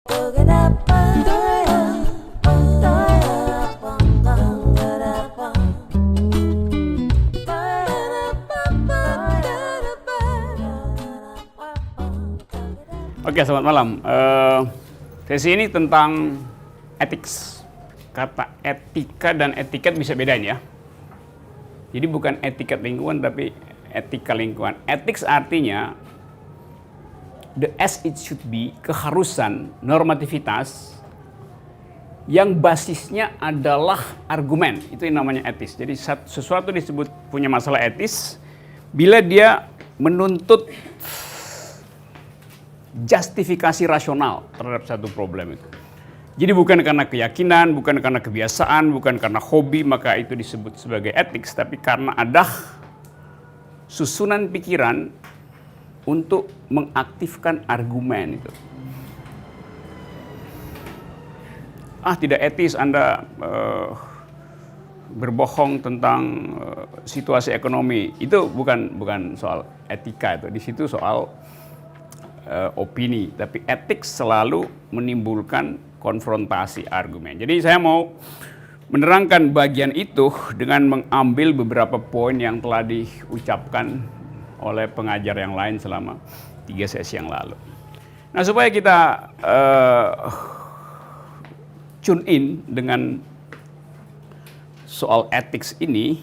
Oke, selamat malam. Sesi ini tentang ethics. Kata etika dan etiket bisa bedain ya. Jadi bukan etiket lingkungan, tapi etika lingkungan. Ethics artinya the as it should be, keharusan, normativitas yang basisnya adalah argumen. Itu yang namanya etis. Jadi sesuatu disebut punya masalah etis bila dia menuntut justifikasi rasional terhadap satu problem itu. Jadi bukan karena keyakinan, bukan karena kebiasaan, bukan karena hobi, maka itu disebut sebagai ethics, tapi karena ada susunan pikiran untuk mengaktifkan argumen itu. Tidak etis Anda berbohong tentang situasi ekonomi. Itu bukan soal etika itu. Di situ soal opini, tapi etik selalu menimbulkan konfrontasi argumen. Jadi saya mau menerangkan bagian itu dengan mengambil beberapa poin yang telah diucapkan oleh pengajar yang lain selama 3 sesi yang lalu. Nah, supaya kita tune in dengan soal ethics ini,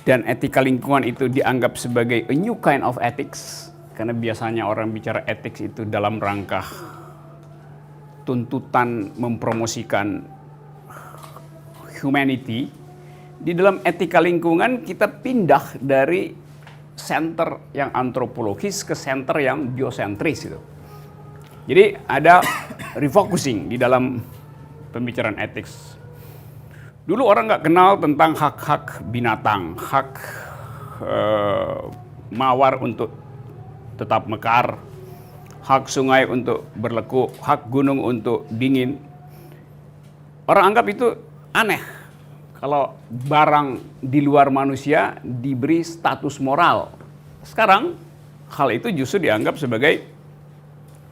dan etika lingkungan itu dianggap sebagai a new kind of ethics, karena biasanya orang bicara ethics itu dalam rangka tuntutan mempromosikan humanity. Di dalam etika lingkungan kita pindah dari center yang antropologis ke center yang biosentris itu. Jadi ada refocusing di dalam pembicaraan ethics. Dulu orang nggak kenal tentang hak-hak binatang, hak mawar untuk tetap mekar, hak sungai untuk berlekuk, hak gunung untuk dingin. Orang anggap itu aneh kalau barang di luar manusia diberi status moral. Sekarang hal itu justru dianggap sebagai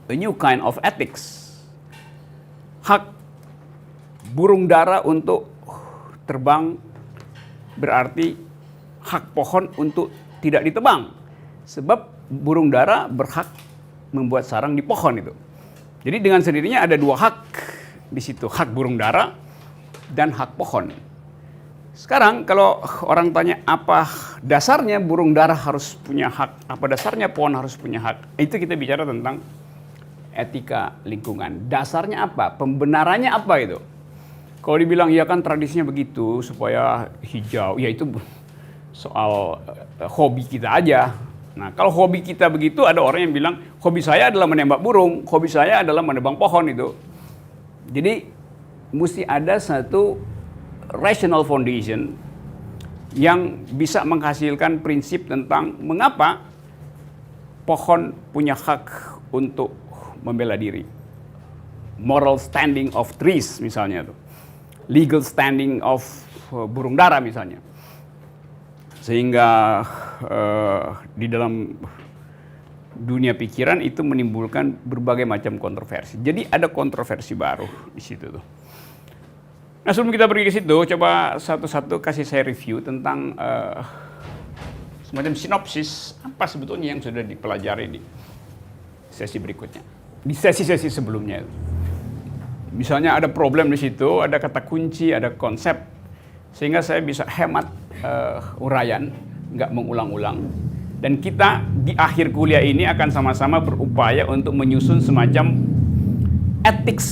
a new kind of ethics. Hak burung dara untuk terbang berarti hak pohon untuk tidak ditebang. Sebab burung dara berhak membuat sarang di pohon itu. Jadi dengan sendirinya ada 2 hak di situ, hak burung dara dan hak pohon. Sekarang kalau orang tanya apa dasarnya burung dara harus punya hak, apa dasarnya pohon harus punya hak, itu kita bicara tentang etika lingkungan. Dasarnya apa? Pembenarannya apa itu? Kalau dibilang ya kan tradisinya begitu supaya hijau, ya itu soal hobi kita aja. Nah, kalau hobi kita begitu, ada orang yang bilang hobi saya adalah menembak burung, hobi saya adalah menebang pohon itu. Jadi mesti ada satu rational foundation yang bisa menghasilkan prinsip tentang mengapa pohon punya hak untuk membela diri. Moral standing of trees misalnya itu. Legal standing of burung dara misalnya. Sehingga di dalam dunia pikiran itu menimbulkan berbagai macam kontroversi. Jadi ada kontroversi baru di situ tuh. Nah, sebelum kita pergi ke situ, coba satu-satu kasih saya review tentang semacam sinopsis apa sebetulnya yang sudah dipelajari di sesi berikutnya, di sesi-sesi sebelumnya. Misalnya ada problem di situ, ada kata kunci, ada konsep, sehingga saya bisa hemat uraian, nggak mengulang-ulang. Dan kita di akhir kuliah ini akan sama-sama berupaya untuk menyusun semacam ethics,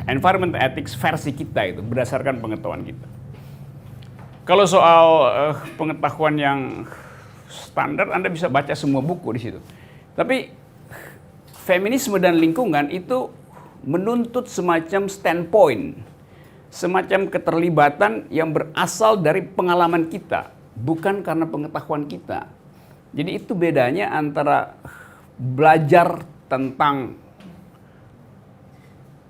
environment ethics versi kita itu berdasarkan pengetahuan kita. Kalau soal pengetahuan yang standar, Anda bisa baca semua buku di situ. Tapi feminisme dan lingkungan itu menuntut semacam standpoint, semacam keterlibatan yang berasal dari pengalaman kita, bukan karena pengetahuan kita. Jadi itu bedanya antara belajar tentang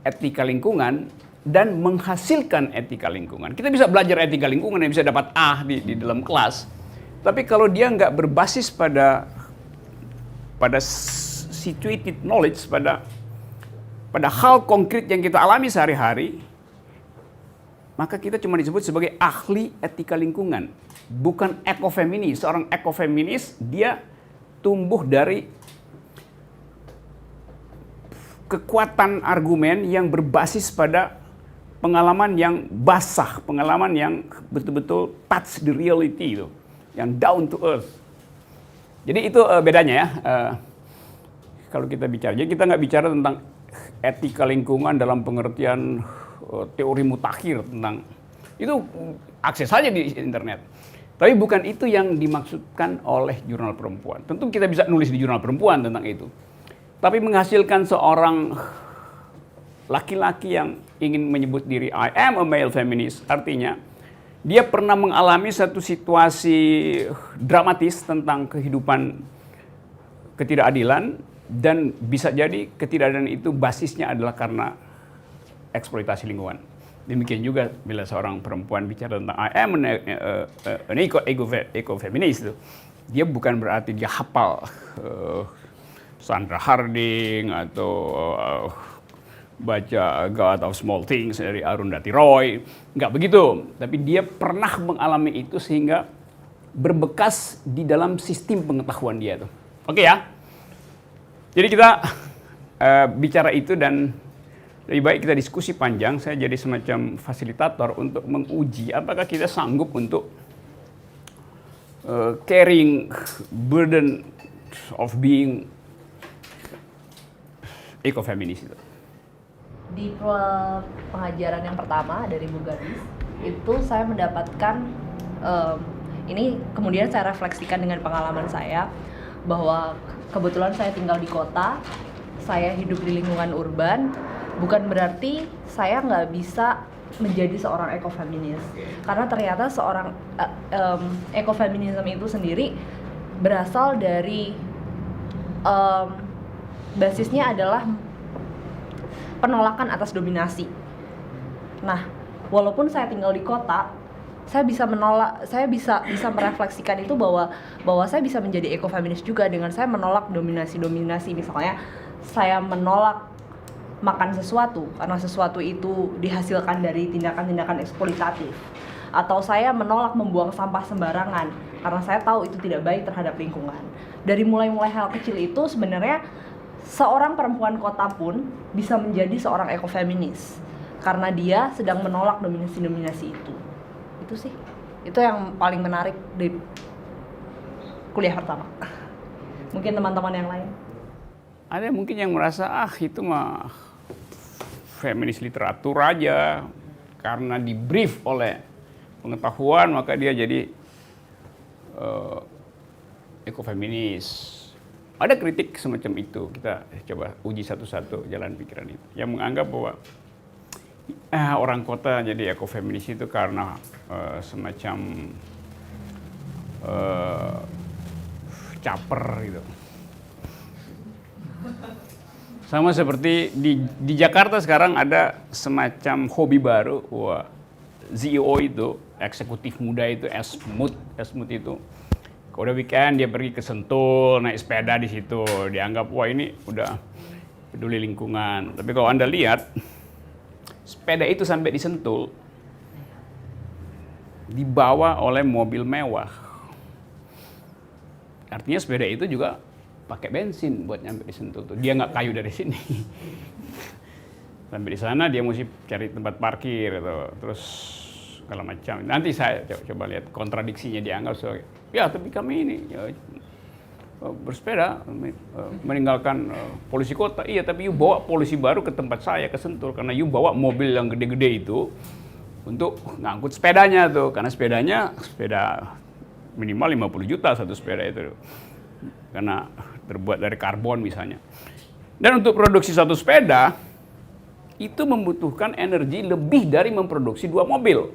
etika lingkungan dan menghasilkan etika lingkungan. Kita bisa belajar etika lingkungan yang bisa dapat A di dalam kelas, tapi kalau dia nggak berbasis pada situated knowledge pada hal konkret yang kita alami sehari-hari, maka kita cuma disebut sebagai ahli etika lingkungan, bukan ekofeminis. Seorang ekofeminis dia tumbuh dari kekuatan argumen yang berbasis pada pengalaman yang basah, pengalaman yang betul-betul touch the reality itu, yang down to earth. Jadi itu bedanya ya. Kalau kita bicara, jadi kita nggak bicara tentang etika lingkungan dalam pengertian teori mutakhir tentang itu, akses saja di internet. Tapi bukan itu yang dimaksudkan oleh Jurnal Perempuan. Tentu kita bisa nulis di Jurnal Perempuan tentang itu. Tapi menghasilkan seorang laki-laki yang ingin menyebut diri I am a male feminist, artinya dia pernah mengalami satu situasi dramatis tentang kehidupan ketidakadilan, dan bisa jadi ketidakadilan itu basisnya adalah karena eksploitasi lingkungan. Demikian juga bila seorang perempuan bicara tentang I am an eco-feminist, dia bukan berarti dia hafal Sandra Harding atau baca God of Small Things dari Arundhati Roy. Nggak begitu. Tapi dia pernah mengalami itu sehingga berbekas di dalam sistem pengetahuan dia tuh. Oke ya? Jadi kita bicara itu, dan lebih baik kita diskusi panjang. Saya jadi semacam fasilitator untuk menguji apakah kita sanggup untuk carrying burden of being eco-feminis itu. Di pengajaran yang pertama dari Bu Gadis, itu saya mendapatkan, ini kemudian saya refleksikan dengan pengalaman saya, bahwa kebetulan saya tinggal di kota, saya hidup di lingkungan urban, bukan berarti saya nggak bisa menjadi seorang ekofeminis. Karena ternyata seorang ekofeminisme itu sendiri berasal dari basisnya adalah penolakan atas dominasi. Nah, walaupun saya tinggal di kota, saya bisa merefleksikan itu bahwa saya bisa menjadi ekofeminis juga dengan saya menolak dominasi. Misalnya, saya menolak makan sesuatu karena sesuatu itu dihasilkan dari tindakan-tindakan eksploitatif. Atau saya menolak membuang sampah sembarangan karena saya tahu itu tidak baik terhadap lingkungan. Dari mulai hal kecil itu sebenarnya seorang perempuan kota pun bisa menjadi seorang ekofeminis karena dia sedang menolak dominasi itu. Itu sih, itu yang paling menarik di kuliah pertama. Mungkin teman-teman yang lain ada mungkin yang merasa itu mah feminis literatur aja, karena di brief oleh pengetahuan maka dia jadi ekofeminis. Ada kritik semacam itu, kita coba uji satu-satu jalan pikiran itu. Yang menganggap bahwa orang kota jadi ekofeminis itu karena semacam caper gitu. Sama seperti di Jakarta sekarang ada semacam hobi baru, CEO itu, eksekutif muda itu, Esmut itu. Kalau udah weekend dia pergi ke Sentul, naik sepeda di situ, dianggap wah ini udah peduli lingkungan. Tapi kalau Anda lihat, sepeda itu sampai di Sentul dibawa oleh mobil mewah. Artinya sepeda itu juga pakai bensin buat nyampe di Sentul tuh. Dia nggak kayu dari sini. Sampai di sana dia mesti cari tempat parkir gitu. Terus segala macam. Nanti saya coba lihat kontradiksinya, dianggap sebagai ya tapi kami ini bersepeda meninggalkan polusi kota. Iya, tapi you bawa polusi baru ke tempat saya, ke Sentul, karena you bawa mobil yang gede-gede itu untuk ngangkut sepedanya tuh, karena sepeda minimal 50 juta satu sepeda itu, karena terbuat dari karbon misalnya. Dan untuk produksi satu sepeda itu membutuhkan energi lebih dari memproduksi 2 mobil.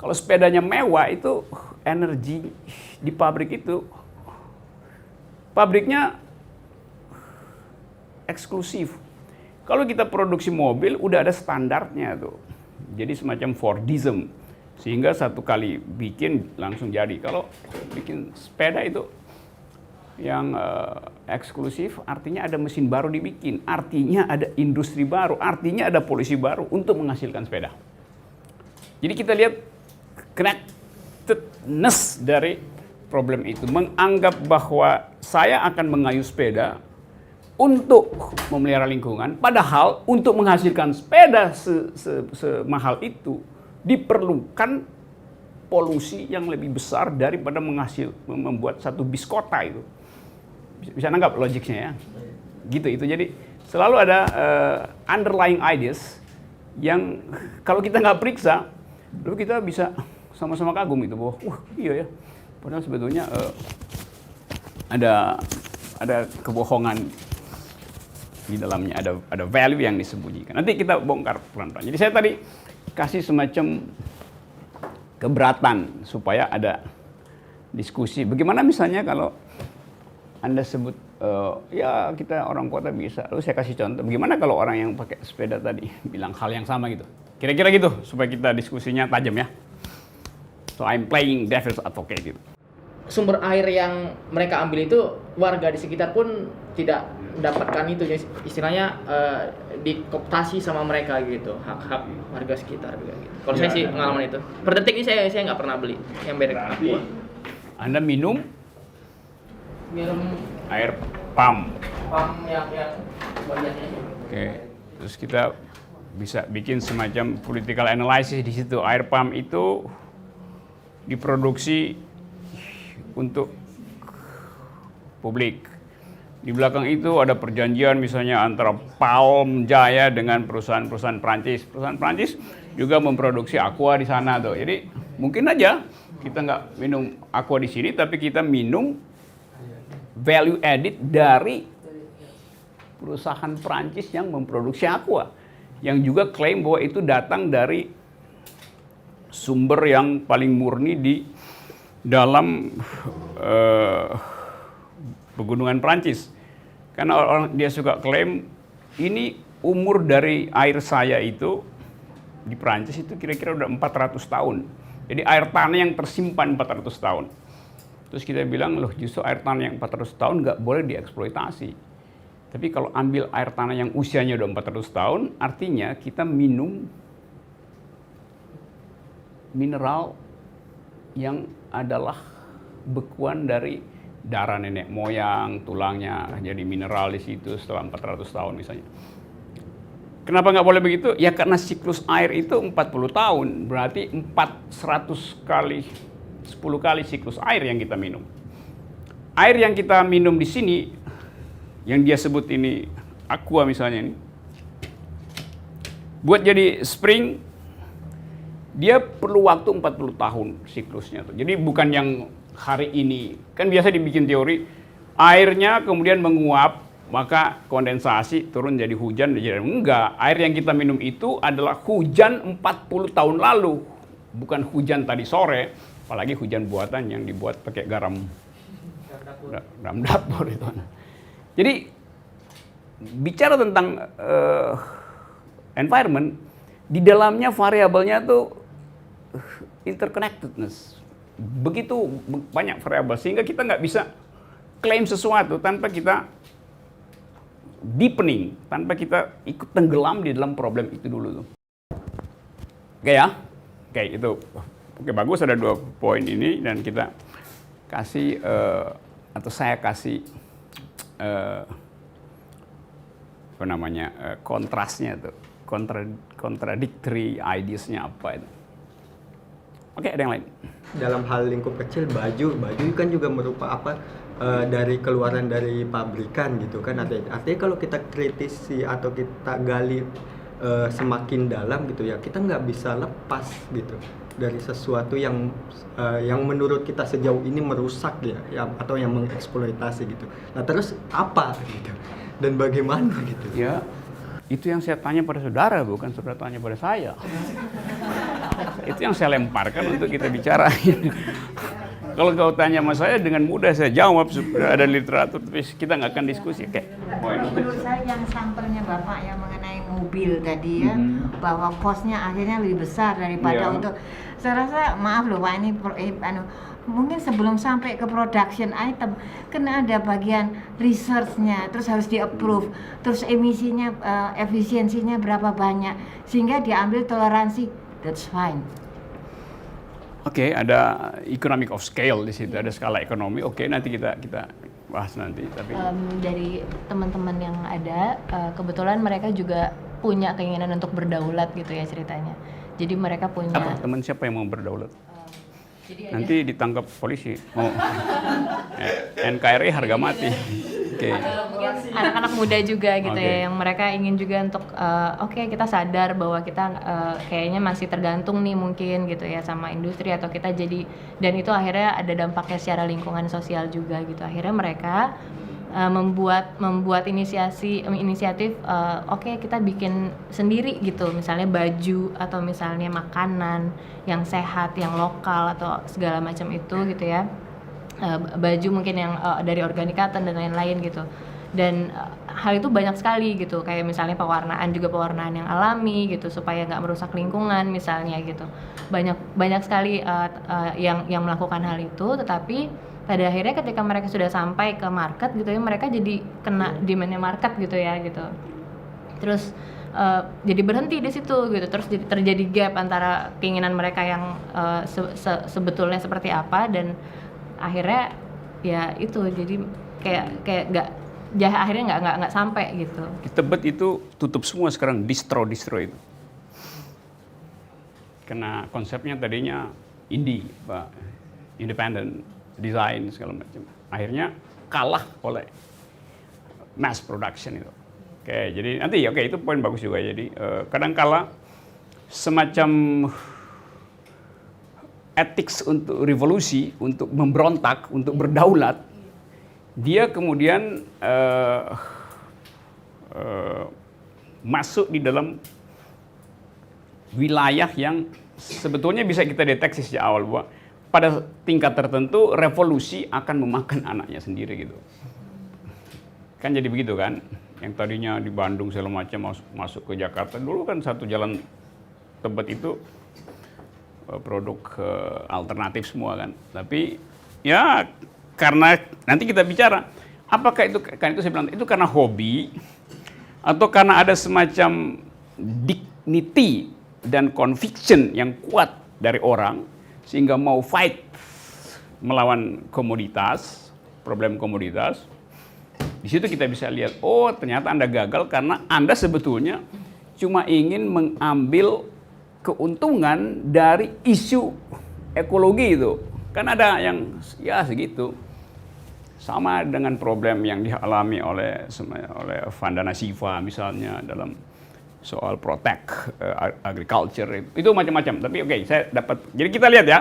Kalau sepedanya mewah itu energi di pabrik itu, pabriknya eksklusif. Kalau kita produksi mobil udah ada standarnya tuh. Jadi semacam Fordism, sehingga satu kali bikin langsung jadi. Kalau bikin sepeda itu eksklusif, artinya ada mesin baru dibikin, artinya ada industri baru, artinya ada polisi baru untuk menghasilkan sepeda. Jadi kita lihat connectedness dari problem itu, menganggap bahwa saya akan mengayuh sepeda untuk memelihara lingkungan, padahal untuk menghasilkan sepeda semahal itu diperlukan polusi yang lebih besar daripada membuat satu bis kota itu. Bisa nanggap logiknya ya, gitu itu. Jadi selalu ada underlying ideas yang kalau kita nggak periksa, lalu kita bisa sama-sama kagum itu bahwa, iya ya, padahal sebetulnya ada kebohongan di dalamnya, ada value yang disembunyikan. Nanti kita bongkar pelan-pelan. Jadi saya tadi kasih semacam keberatan supaya ada diskusi. Bagaimana misalnya kalau Anda sebut, ya kita orang kota bisa. Lalu saya kasih contoh, bagaimana kalau orang yang pakai sepeda tadi bilang hal yang sama gitu. Kira-kira gitu, supaya kita diskusinya tajam ya. So I'm playing devil's advocate gitu. Sumber air yang mereka ambil itu, warga di sekitar pun tidak mendapatkan itu. Istilahnya dikooptasi sama mereka gitu, hak-hak warga sekitar juga gitu. Kalau saya sih pengalaman itu. Per detik ini saya nggak pernah beli yang merek Aqua. Anda minum air pump yang bagiannya. Oke, terus kita bisa bikin semacam political analysis di situ. Air pump itu diproduksi untuk publik. Di belakang itu ada perjanjian misalnya antara Palm Jaya dengan perusahaan-perusahaan Prancis. Perusahaan Prancis juga memproduksi Aqua di sana tuh. Jadi mungkin aja kita nggak minum Aqua di sini, tapi kita minum value added dari perusahaan Prancis yang memproduksi Aqua, yang juga klaim bahwa itu datang dari sumber yang paling murni di dalam pegunungan Prancis. Karena orang dia suka klaim ini umur dari air saya itu di Prancis itu kira-kira udah 400 tahun. Jadi air tanah yang tersimpan 400 tahun. Terus kita bilang, loh justru air tanah yang 400 tahun nggak boleh dieksploitasi. Tapi kalau ambil air tanah yang usianya udah 400 tahun, artinya kita minum mineral yang adalah bekuan dari darah nenek moyang, tulangnya jadi mineral di situ setelah 400 tahun misalnya. Kenapa nggak boleh begitu? Ya karena siklus air itu 40 tahun, berarti 400 kali 10 kali siklus air yang kita minum. Air yang kita minum di sini, yang dia sebut ini Aqua misalnya ini, buat jadi spring, dia perlu waktu 40 tahun siklusnya tuh. Jadi bukan yang hari ini, kan biasa dibikin teori, airnya kemudian menguap, maka kondensasi turun jadi hujan, jadi enggak. Air yang kita minum itu adalah hujan 40 tahun lalu, bukan hujan tadi sore. Apalagi hujan buatan yang dibuat pakai garam dapur itu. Jadi bicara tentang environment, di dalamnya variabelnya tuh interconnectedness. Begitu banyak variabel sehingga kita nggak bisa klaim sesuatu tanpa kita deepening, tanpa kita ikut tenggelam di dalam problem itu dulu tuh. Oke ya? Oke itu. Oke bagus, ada 2 poin ini dan kita kasih atau saya kasih kontrasnya tuh, contradictory ideas-nya apa itu. Oke, ada yang lain. Dalam hal lingkup kecil, baju kan juga merupakan dari keluaran dari pabrikan gitu kan. Artinya kalau kita kritisi atau kita gali semakin dalam gitu ya, kita nggak bisa lepas gitu dari sesuatu yang menurut kita sejauh ini merusak ya atau yang mengeksploitasi gitu. Nah terus apa gitu dan bagaimana gitu? Ya itu yang saya tanya pada saudara, bukan saudara tanya pada saya. Itu yang saya lemparkan untuk kita bicara. Kalau kau tanya sama saya dengan mudah saya jawab, ada literatur, tapi kita nggak akan diskusi. Menurut saya yang sampelnya Bapak yang mengenai mobil tadi ya, bahwa kosnya akhirnya lebih besar daripada untuk. Saya rasa maaf loh Pak, ini mungkin sebelum sampai ke production item kena ada bagian research-nya, terus harus di-approve, terus emisinya efisiensinya berapa banyak sehingga diambil toleransi, that's fine. Oke, ada economic of scale di situ, ada skala ekonomi. Oke, nanti kita bahas nanti. Tapi Dari teman-teman yang ada, kebetulan mereka juga punya keinginan untuk berdaulat gitu ya ceritanya. Jadi mereka punya. apa teman siapa yang mau berdaulat? Jadi ada Nanti ditangkap polisi. Mau NKRI harga mati. Oke. anak-anak muda juga gitu Oke. ya, yang mereka ingin juga untuk oke, kita sadar bahwa kita kayaknya masih tergantung nih mungkin gitu ya sama industri atau kita jadi, dan itu akhirnya ada dampaknya secara lingkungan sosial juga gitu. Akhirnya mereka membuat inisiatif oke, kita bikin sendiri gitu, misalnya baju atau misalnya makanan yang sehat, yang lokal atau segala macam itu gitu ya. Baju mungkin yang dari organic cotton dan lain-lain gitu. Dan hal itu banyak sekali gitu, kayak misalnya pewarnaan yang alami gitu supaya nggak merusak lingkungan misalnya gitu. Banyak sekali yang melakukan hal itu, tetapi pada akhirnya ketika mereka sudah sampai ke market gitu ya, mereka jadi kena demand-nya market gitu ya gitu. Terus jadi berhenti di situ gitu, terus terjadi gap antara keinginan mereka yang sebetulnya seperti apa, dan akhirnya ya itu jadi kayak nggak akhirnya nggak sampai gitu. Di Tebet itu tutup semua sekarang, distro itu. Karena konsepnya tadinya indie, Pak, independent, desain segala macam. Akhirnya kalah oleh mass production itu. Oke, jadi nanti itu poin bagus juga. Jadi kadang-kala semacam ethics untuk revolusi, untuk memberontak, untuk berdaulat, dia kemudian masuk di dalam wilayah yang sebetulnya bisa kita deteksi sejak awal bahwa pada tingkat tertentu revolusi akan memakan anaknya sendiri gitu. Kan jadi begitu kan? Yang tadinya di Bandung segala macam masuk ke Jakarta. Dulu kan satu jalan Tebet itu produk alternatif semua kan. Tapi ya karena nanti kita bicara apakah itu, kan itu saya bilang itu karena hobi atau karena ada semacam dignity dan conviction yang kuat dari orang sehingga mau fight melawan komoditas, problem komoditas. Di situ kita bisa lihat, oh ternyata Anda gagal karena Anda sebetulnya cuma ingin mengambil keuntungan dari isu ekologi itu. Kan ada yang ya segitu. Sama dengan problem yang dialami oleh Vandana Shiva misalnya dalam soal protect agriculture itu macam-macam. Tapi oke, saya dapat. Jadi kita lihat ya,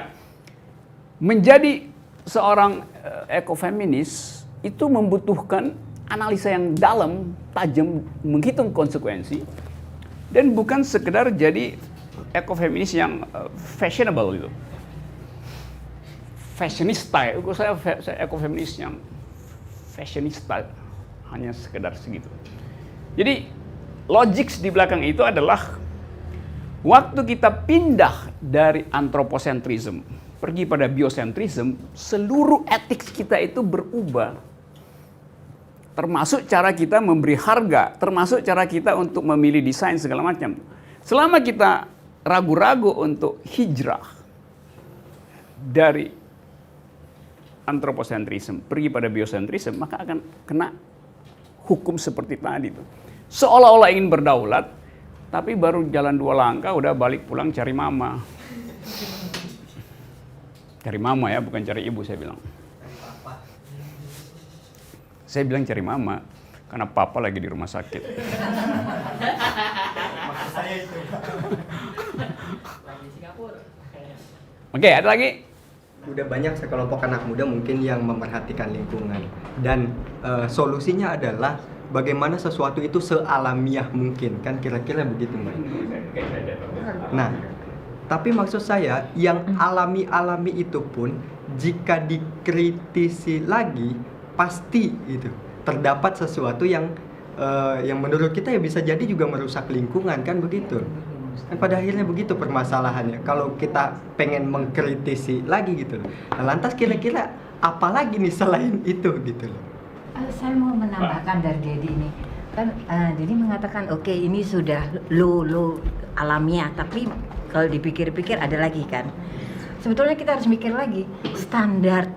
menjadi seorang ekofeminis itu membutuhkan analisa yang dalam, tajam, menghitung konsekuensi, dan bukan sekedar jadi ekofeminis yang fashionable gitu. Fashionista, saya ekofeminis yang fashionista, hanya sekedar segitu. Jadi logik di belakang itu adalah waktu kita pindah dari anthropocentrism pergi pada biocentrism, seluruh etik kita itu berubah. Termasuk cara kita memberi harga, termasuk cara kita untuk memilih desain segala macam. Selama kita ragu-ragu untuk hijrah dari anthropocentrism pergi pada biocentrism, maka akan kena hukum seperti tadi tuh. Seolah-olah ingin berdaulat, tapi baru jalan 2 langkah udah balik pulang cari mama. Cari mama ya, bukan cari ibu saya bilang. Saya bilang cari mama, karena papa lagi di rumah sakit. Oke, ada lagi? Udah banyak sekelompok anak muda mungkin yang memperhatikan lingkungan. Dan solusinya adalah bagaimana sesuatu itu sealamiah mungkin. Kan kira-kira begitu, Mbak. Nah, tapi maksud saya yang alami-alami itu pun jika dikritisi lagi pasti itu terdapat sesuatu yang menurut kita ya bisa jadi juga merusak lingkungan, kan begitu. Kan pada akhirnya begitu permasalahannya. Kalau kita pengen mengkritisi lagi gitu loh. Nah, lantas kira-kira apa lagi nih selain itu gitu loh. Saya mau menambahkan dari Dedi ini. Kan Dedi mengatakan oke, ini sudah low alamiah, tapi kalau dipikir-pikir ada lagi kan. Sebetulnya kita harus mikir lagi standar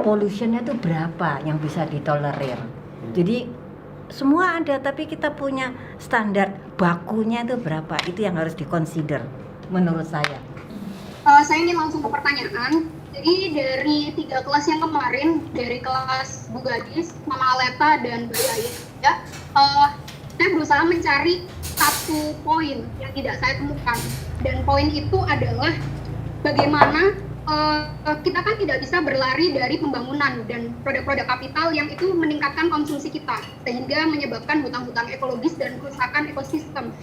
pollutionnya itu berapa yang bisa ditolerir. Jadi semua ada, tapi kita punya standar bakunya itu berapa, itu yang harus dikonsider menurut saya. Saya ingin langsung ke pertanyaan. Jadi dari 3 kelas yang kemarin, dari kelas Bu Gadis, Mama Aleta, dan Bayi Ayah, ya, saya berusaha mencari satu poin yang tidak saya temukan. Dan poin itu adalah bagaimana kita kan tidak bisa berlari dari pembangunan dan produk-produk kapital yang itu meningkatkan konsumsi kita, sehingga menyebabkan hutang-hutang ekologis dan kerusakan ekosistem,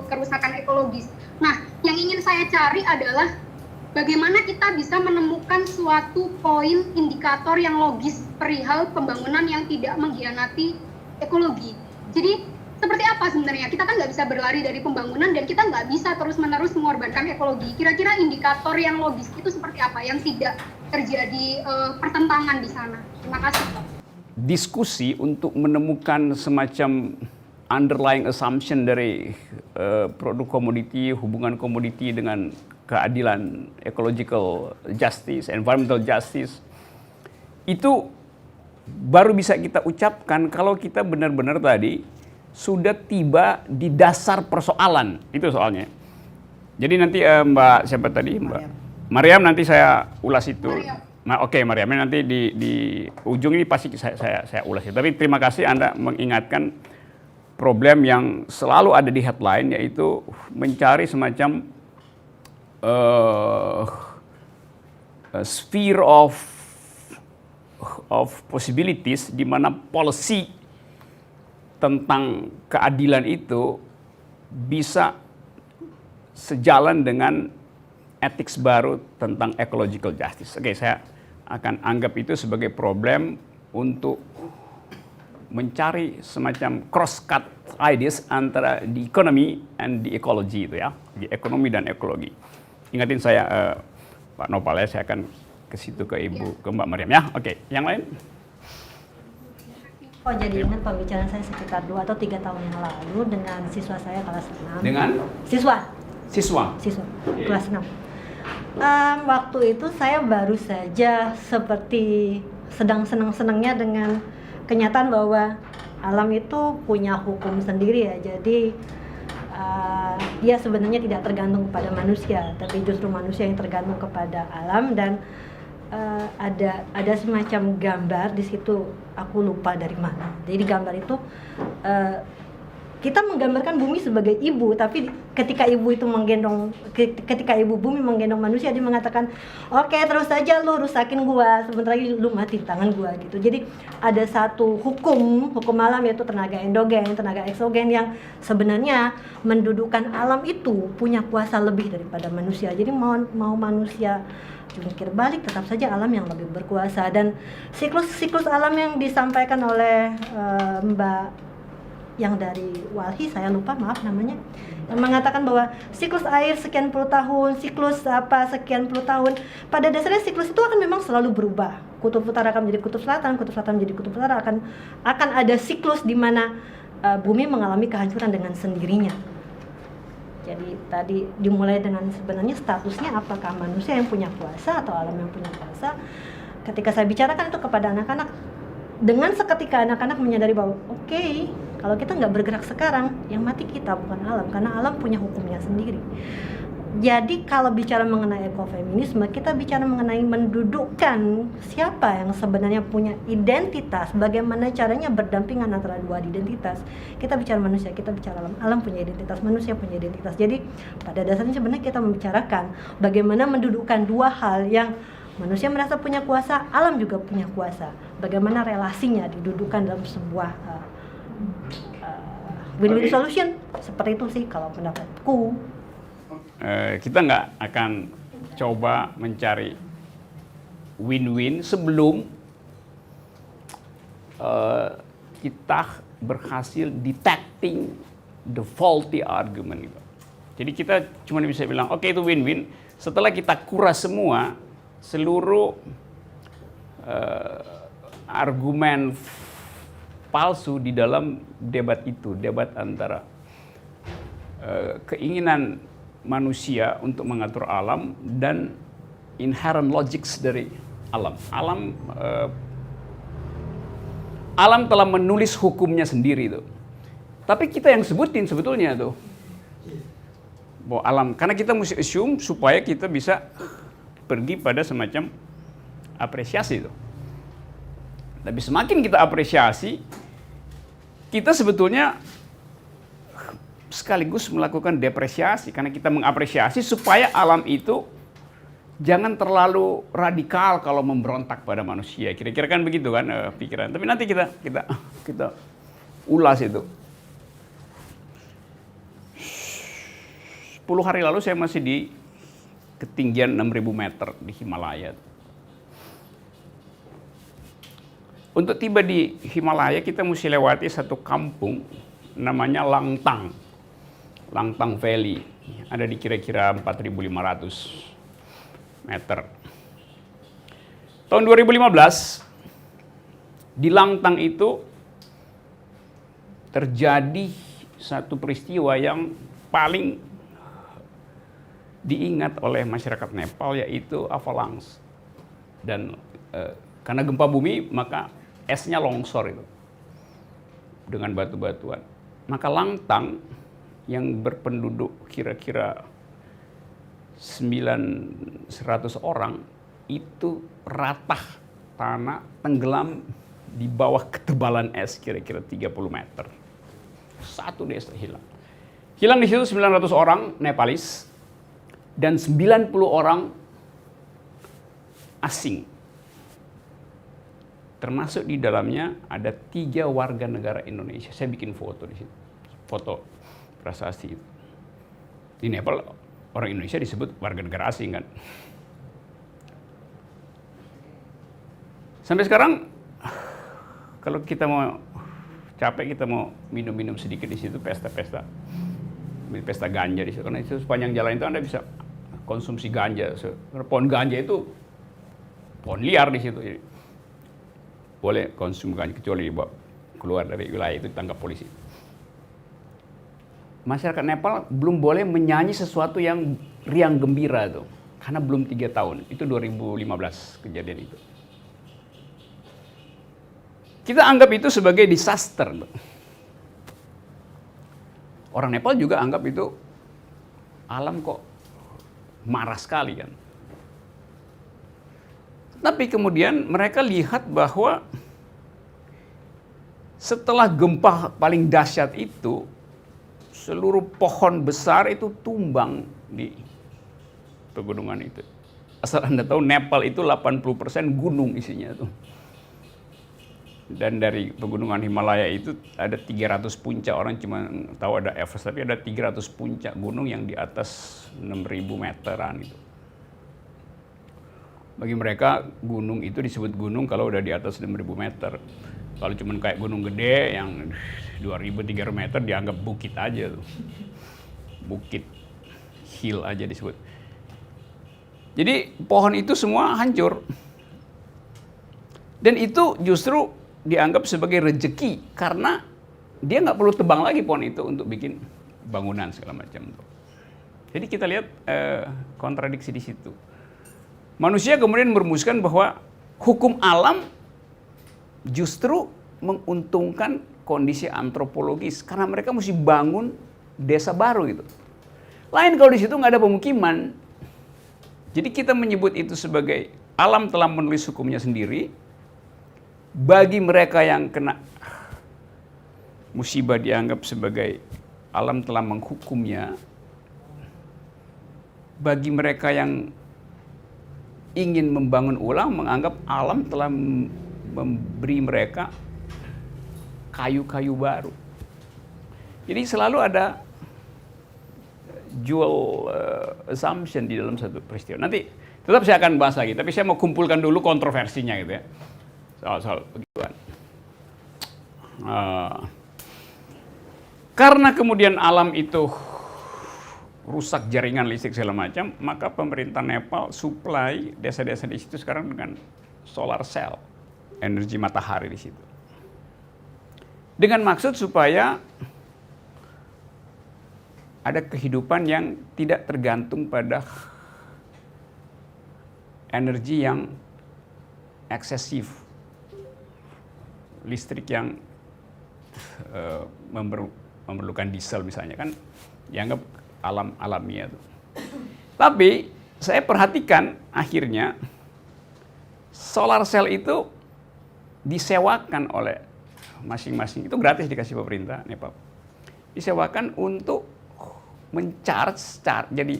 kerusakan ekologis. Nah, yang ingin saya cari adalah bagaimana kita bisa menemukan suatu poin indikator yang logis perihal pembangunan yang tidak mengkhianati ekologi. Jadi seperti apa sebenarnya? Kita kan nggak bisa berlari dari pembangunan dan kita nggak bisa terus-menerus mengorbankan ekologi. Kira-kira indikator yang logis itu seperti apa yang tidak terjadi pertentangan di sana? Terima kasih, Pak. Diskusi untuk menemukan semacam underlying assumption dari produk komoditi, hubungan komoditi dengan keadilan, ecological justice, environmental justice, itu baru bisa kita ucapkan kalau kita benar-benar tadi sudah tiba di dasar persoalan. Itu soalnya. Jadi nanti Mbak siapa tadi? Mbak Mariam, nanti saya ulas itu. Oke, Mariam, nanti di ujung ini pasti saya ulas itu. Tapi terima kasih Anda mengingatkan problem yang selalu ada di headline, yaitu mencari semacam sphere of possibilities di mana policy tentang keadilan itu bisa sejalan dengan etik baru tentang ecological justice. Oke, saya akan anggap itu sebagai problem untuk mencari semacam cross-cut ideas antara the economy and the ecology itu ya, di ekonomi dan ekologi. Ingatin saya Pak Nopal ya, saya akan ke situ ke Mbak Mariam ya. Oke, yang lain? Oh, jadi ingat pembicaraan saya sekitar 2 atau 3 tahun yang lalu dengan siswa saya kelas 6. Dengan? Siswa kelas 6. Waktu itu saya baru saja seperti sedang senang-senangnya dengan kenyataan bahwa alam itu punya hukum sendiri ya. Jadi dia sebenarnya tidak tergantung kepada manusia, tapi justru manusia yang tergantung kepada alam. Dan ada semacam gambar di situ, aku lupa dari mana. Jadi gambar itu kita menggambarkan bumi sebagai ibu, tapi ketika ibu bumi menggendong manusia, dia mengatakan, oke, terus saja lu rusakin gua, sebentar lagi lu mati di tangan gua gitu. Jadi ada satu hukum alam, yaitu tenaga endogen, tenaga eksogen, yang sebenarnya mendudukkan alam itu punya kuasa lebih daripada manusia. Jadi mau manusia jungkir balik, tetap saja alam yang lebih berkuasa. Dan siklus alam yang disampaikan oleh Mbak yang dari Walhi, saya lupa, maaf namanya, yang mengatakan bahwa siklus air sekian puluh tahun, siklus sekian puluh tahun, pada dasarnya siklus itu akan memang selalu berubah. Kutub utara akan menjadi kutub selatan menjadi kutub utara, akan ada siklus di mana bumi mengalami kehancuran dengan sendirinya. Jadi tadi dimulai dengan sebenarnya statusnya apakah manusia yang punya kuasa atau alam yang punya kuasa. Ketika saya bicarakan itu kepada anak-anak, dengan seketika anak-anak menyadari bahwa oke, kalau kita nggak bergerak sekarang, yang mati kita bukan alam, karena alam punya hukumnya sendiri. Jadi kalau bicara mengenai ekofeminisme, kita bicara mengenai mendudukkan siapa yang sebenarnya punya identitas, bagaimana caranya berdampingan antara dua identitas. Kita bicara manusia, kita bicara alam, alam punya identitas, manusia punya identitas. Jadi pada dasarnya sebenarnya kita membicarakan bagaimana mendudukkan dua hal yang manusia merasa punya kuasa, alam juga punya kuasa. Bagaimana relasinya didudukkan dalam sebuah win-win solution. Seperti itu sih kalau pendapatku. Kita nggak akan coba mencari win-win sebelum kita berhasil detecting the faulty argument. Jadi kita cuma bisa bilang, oke itu win-win. Setelah kita kuras semua, seluruh argumen palsu di dalam debat itu, debat antara keinginan manusia untuk mengatur alam dan inherent logics dari alam. Alam telah menulis hukumnya sendiri itu. Tapi kita yang sebutin sebetulnya tuh. Bahwa alam, karena kita mesti assume supaya kita bisa pergi pada semacam apresiasi itu. Tapi semakin kita apresiasi, kita sebetulnya sekaligus melakukan depresiasi karena kita mengapresiasi supaya alam itu jangan terlalu radikal kalau memberontak pada manusia. Kira-kira kan begitu kan pikiran. Tapi nanti kita ulas itu. 10 hari lalu saya masih di ketinggian 6.000 meter di Himalaya. Untuk tiba di Himalaya kita mesti lewati satu kampung namanya Langtang. Langtang Valley. Ada di kira-kira 4.500 meter. Tahun 2015 di Langtang itu terjadi satu peristiwa yang paling diingat oleh masyarakat Nepal, yaitu avalanche. Dan karena gempa bumi maka esnya longsor itu dengan batu-batuan. Maka Langtang yang berpenduduk kira-kira 900 orang itu ratah tanah tenggelam di bawah ketebalan es kira-kira 30 meter. Satu desa hilang. Hilang di situ 900 orang Nepalis dan 90 orang asing. Termasuk di dalamnya ada 3 warga negara Indonesia. Saya bikin foto di situ. Foto prasasti itu. Di Nepal orang Indonesia disebut warga negara asing kan. Sampai sekarang kalau kita mau capek, kita mau minum-minum sedikit di situ, pesta-pesta ganja di situ. Karena itu sepanjang jalan itu Anda bisa konsumsi ganja. Pohon ganja itu pohon liar di situ. Jadi, boleh konsum ganja kecuali dibawa keluar dari wilayah itu ditangkap polisi. Masyarakat Nepal belum boleh menyanyi sesuatu yang riang gembira itu. Karena belum 3 tahun. Itu 2015 kejadian itu. Kita anggap itu sebagai disaster. Orang Nepal juga anggap itu alam kok marah sekali kan. Tapi kemudian mereka lihat bahwa setelah gempa paling dahsyat itu, seluruh pohon besar itu tumbang di pegunungan itu. Asal Anda tahu Nepal itu 80% gunung isinya tuh. Dan dari pegunungan Himalaya itu ada 300 puncak. Orang cuma tahu ada Everest, tapi ada 300 puncak gunung yang di atas 6.000 meteran itu. Bagi mereka gunung itu disebut gunung kalau udah di atas 6.000 meter. Kalau cuma kayak gunung gede yang 2.000-3.000 meter dianggap bukit aja tuh. Bukit, hill aja disebut. Jadi pohon itu semua hancur. Dan itu justru dianggap sebagai rezeki karena dia nggak perlu tebang lagi pohon itu untuk bikin bangunan segala macam. Jadi kita lihat kontradiksi di situ. Manusia kemudian merumuskan bahwa hukum alam justru menguntungkan kondisi antropologis karena mereka mesti bangun desa baru gitu. Lain kalau di situ nggak ada pemukiman. Jadi kita menyebut itu sebagai alam telah menulis hukumnya sendiri. Bagi mereka yang kena musibah dianggap sebagai alam telah menghukumnya. Bagi mereka yang ingin membangun ulang menganggap alam telah memberi mereka kayu-kayu baru. Jadi selalu ada dual assumption di dalam satu peristiwa. Nanti tetap saya akan bahas lagi, tapi saya mau kumpulkan dulu kontroversinya gitu ya. Soal begituan. Karena kemudian alam itu rusak jaringan listrik segala macam, maka pemerintah Nepal supply desa-desa di situ sekarang dengan solar cell, energi matahari di situ. Dengan maksud supaya ada kehidupan yang tidak tergantung pada energi yang eksesif, listrik yang memerlukan diesel misalnya, kan dianggap alamiah tuh. Tapi saya perhatikan akhirnya solar cell itu disewakan oleh masing-masing, itu gratis dikasih pemerintah Nepal. Disewakan untuk jadi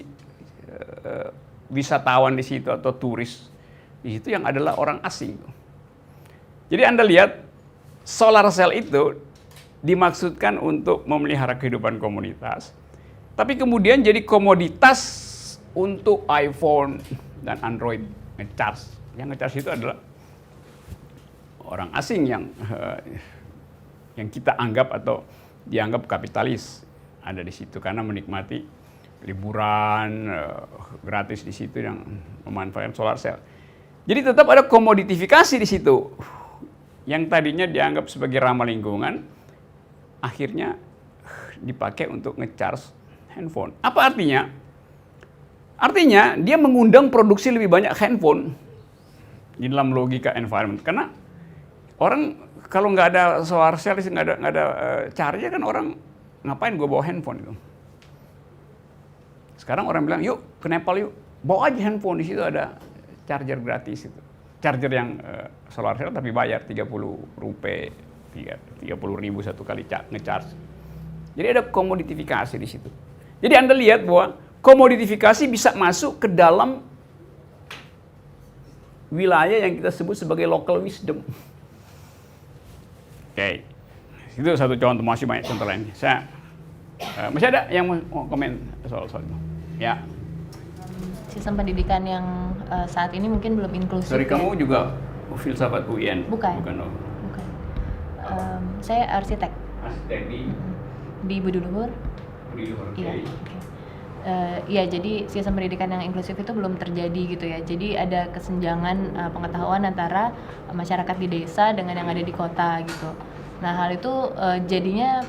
wisatawan di situ atau turis di situ yang adalah orang asing. Jadi Anda lihat solar cell itu dimaksudkan untuk memelihara kehidupan komunitas, tapi kemudian jadi komoditas untuk iPhone dan Android ngecharge. Yang ngecharge itu adalah orang asing yang kita anggap atau dianggap kapitalis ada di situ karena menikmati liburan gratis di situ yang memanfaatkan solar cell. Jadi tetap ada komoditifikasi di situ. Yang tadinya dianggap sebagai ramah lingkungan, akhirnya dipakai untuk ngecharge handphone. Apa artinya? Artinya dia mengundang produksi lebih banyak handphone di dalam logika environment. Karena orang kalau nggak ada solar cell, nggak ada charger kan orang ngapain gue bawa handphone itu. Sekarang orang bilang yuk ke Nepal yuk, bawa aja handphone, di situ ada charger gratis itu. Charger yang solar cell tapi bayar 30 rupiah, 30.000 satu kali ngecharge. Jadi ada komoditifikasi di situ. Jadi Anda lihat bahwa komoditifikasi bisa masuk ke dalam wilayah yang kita sebut sebagai local wisdom. Oke, itu satu contoh, masih banyak contoh lain. Masih ada yang mau komen soal itu? Ya. Sistem pendidikan yang saat ini mungkin belum inklusif. Dari kamu juga filsafat UIN? Bukan. Bukan. Saya arsitek. Arsitek di Budi Luhur. Iya. Iya, jadi sistem pendidikan yang inklusif itu belum terjadi gitu ya. Jadi ada kesenjangan pengetahuan antara masyarakat di desa dengan yang ada di kota gitu. Nah, hal itu jadinya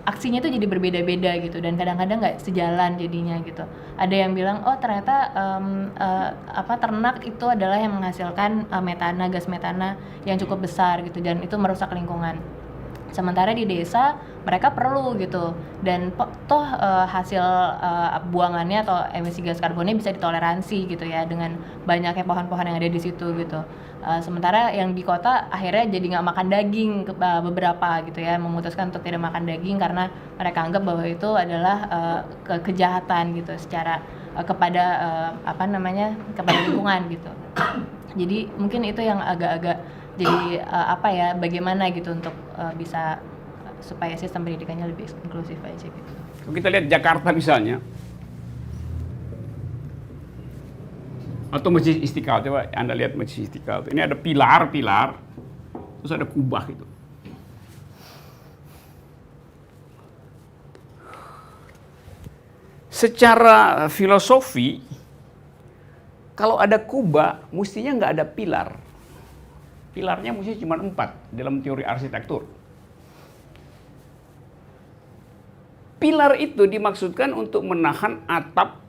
aksinya tuh jadi berbeda-beda gitu, dan kadang-kadang nggak sejalan jadinya gitu. Ada yang bilang oh ternyata ternak itu adalah yang menghasilkan gas metana yang cukup besar gitu, dan itu merusak lingkungan. Sementara di desa mereka perlu gitu, dan toh hasil buangannya atau emisi gas karbonnya bisa ditoleransi gitu ya dengan banyaknya pohon-pohon yang ada di situ gitu. Sementara yang di kota akhirnya jadi nggak makan daging beberapa gitu ya, memutuskan untuk tidak makan daging karena mereka anggap bahwa itu adalah kejahatan gitu secara kepada kepada lingkungan gitu. Jadi mungkin itu yang agak-agak jadi bagaimana gitu untuk bisa supaya sistem pendidikannya lebih inklusif aja gitu. Kalau kita lihat Jakarta misalnya, atau Masjid Istiqlal, coba Anda lihat Masjid Istiqlal. Ini ada pilar-pilar, terus ada kubah gitu. Secara filosofi, kalau ada kubah, mestinya nggak ada pilar. Pilarnya mesti cuma 4 dalam teori arsitektur. Pilar itu dimaksudkan untuk menahan atap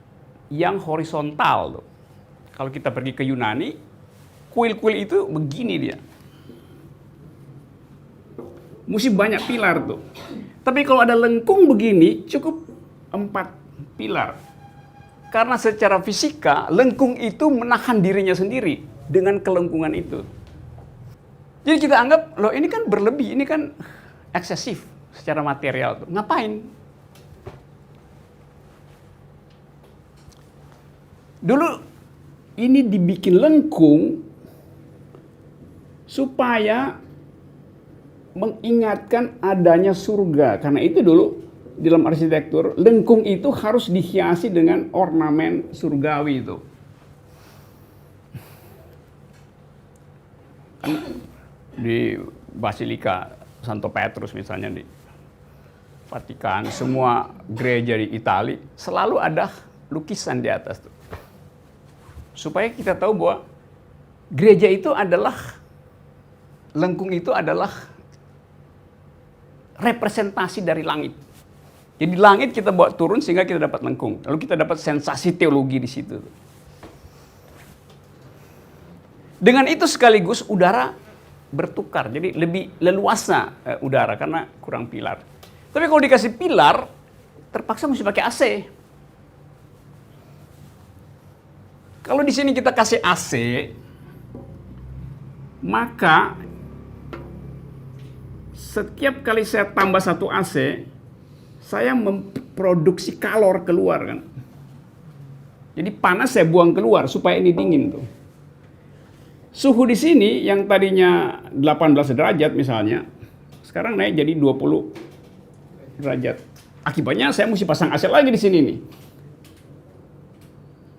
yang horizontal tuh. Kalau kita pergi ke Yunani, kuil-kuil itu begini dia. Mesti banyak pilar tuh. Tapi kalau ada lengkung begini, cukup 4 pilar. Karena secara fisika, lengkung itu menahan dirinya sendiri dengan kelengkungan itu. Jadi kita anggap, loh ini kan berlebih, ini kan eksesif secara material tuh. Ngapain? Dulu ini dibikin lengkung supaya mengingatkan adanya surga. Karena itu dulu di dalam arsitektur, lengkung itu harus dihiasi dengan ornamen surgawi itu. Di Basilika Santo Petrus misalnya, di Vatikan, semua gereja di Italia selalu ada lukisan di atas tuh. Supaya kita tahu bahwa gereja itu adalah, lengkung itu adalah representasi dari langit. Jadi langit kita bawa turun sehingga kita dapat lengkung. Lalu kita dapat sensasi teologi di situ. Dengan itu sekaligus udara bertukar, jadi lebih leluasa udara karena kurang pilar. Tapi kalau dikasih pilar, terpaksa mesti pakai AC. Kalau di sini kita kasih AC, maka setiap kali saya tambah satu AC, saya memproduksi kalor keluar kan. Jadi panas saya buang keluar supaya ini dingin tuh. Suhu di sini yang tadinya 18 derajat misalnya, sekarang naik jadi 20 derajat. Akibatnya saya mesti pasang AC lagi di sini nih.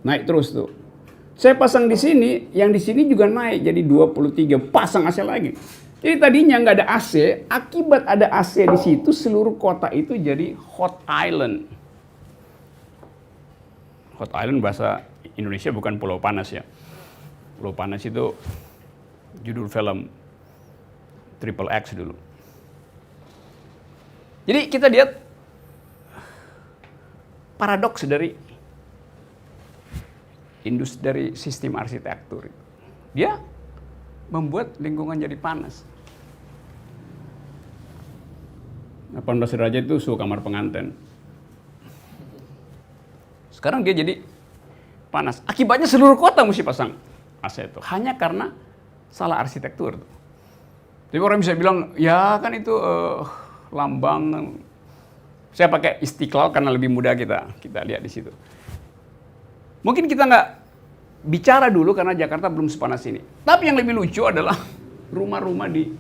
Naik terus tuh. Saya pasang di sini, yang di sini juga naik jadi 23, pasang AC lagi. Jadi tadinya nggak ada AC, akibat ada AC di situ seluruh kota itu jadi hot island. Hot island bahasa Indonesia bukan pulau panas ya. Pulau Panas itu judul film Triple X dulu. Jadi kita lihat paradoks dari industri, dari sistem arsitektur. Dia membuat lingkungan jadi panas. 18 derajat itu suhu kamar pengantin. Sekarang dia jadi panas. Akibatnya seluruh kota mesti pasang AC itu. Hanya karena salah arsitektur. Jadi orang bisa bilang, ya kan itu lambang. Saya pakai Istiqlal karena lebih mudah kita lihat di situ. Mungkin kita nggak bicara dulu karena Jakarta belum sepanas ini. Tapi yang lebih lucu adalah rumah-rumah di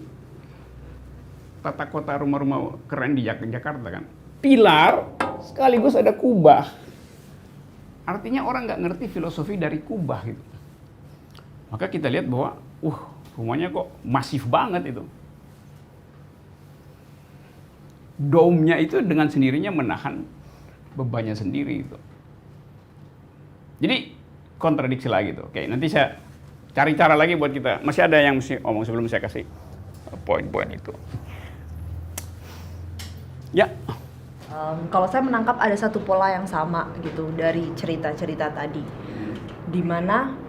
tata kota, rumah-rumah keren di Jakarta kan. Pilar sekaligus ada kubah. Artinya orang nggak ngerti filosofi dari kubah gitu. Maka kita lihat bahwa, rumahnya kok masif banget itu. Dome-nya itu dengan sendirinya menahan bebannya sendiri itu. Jadi kontradiksi lagi tuh. Oke, nanti saya cari cara lagi buat kita. Masih ada yang mesti omong sebelum saya kasih poin-poin itu. Ya. Kalau saya menangkap ada satu pola yang sama gitu dari cerita-cerita tadi, di mana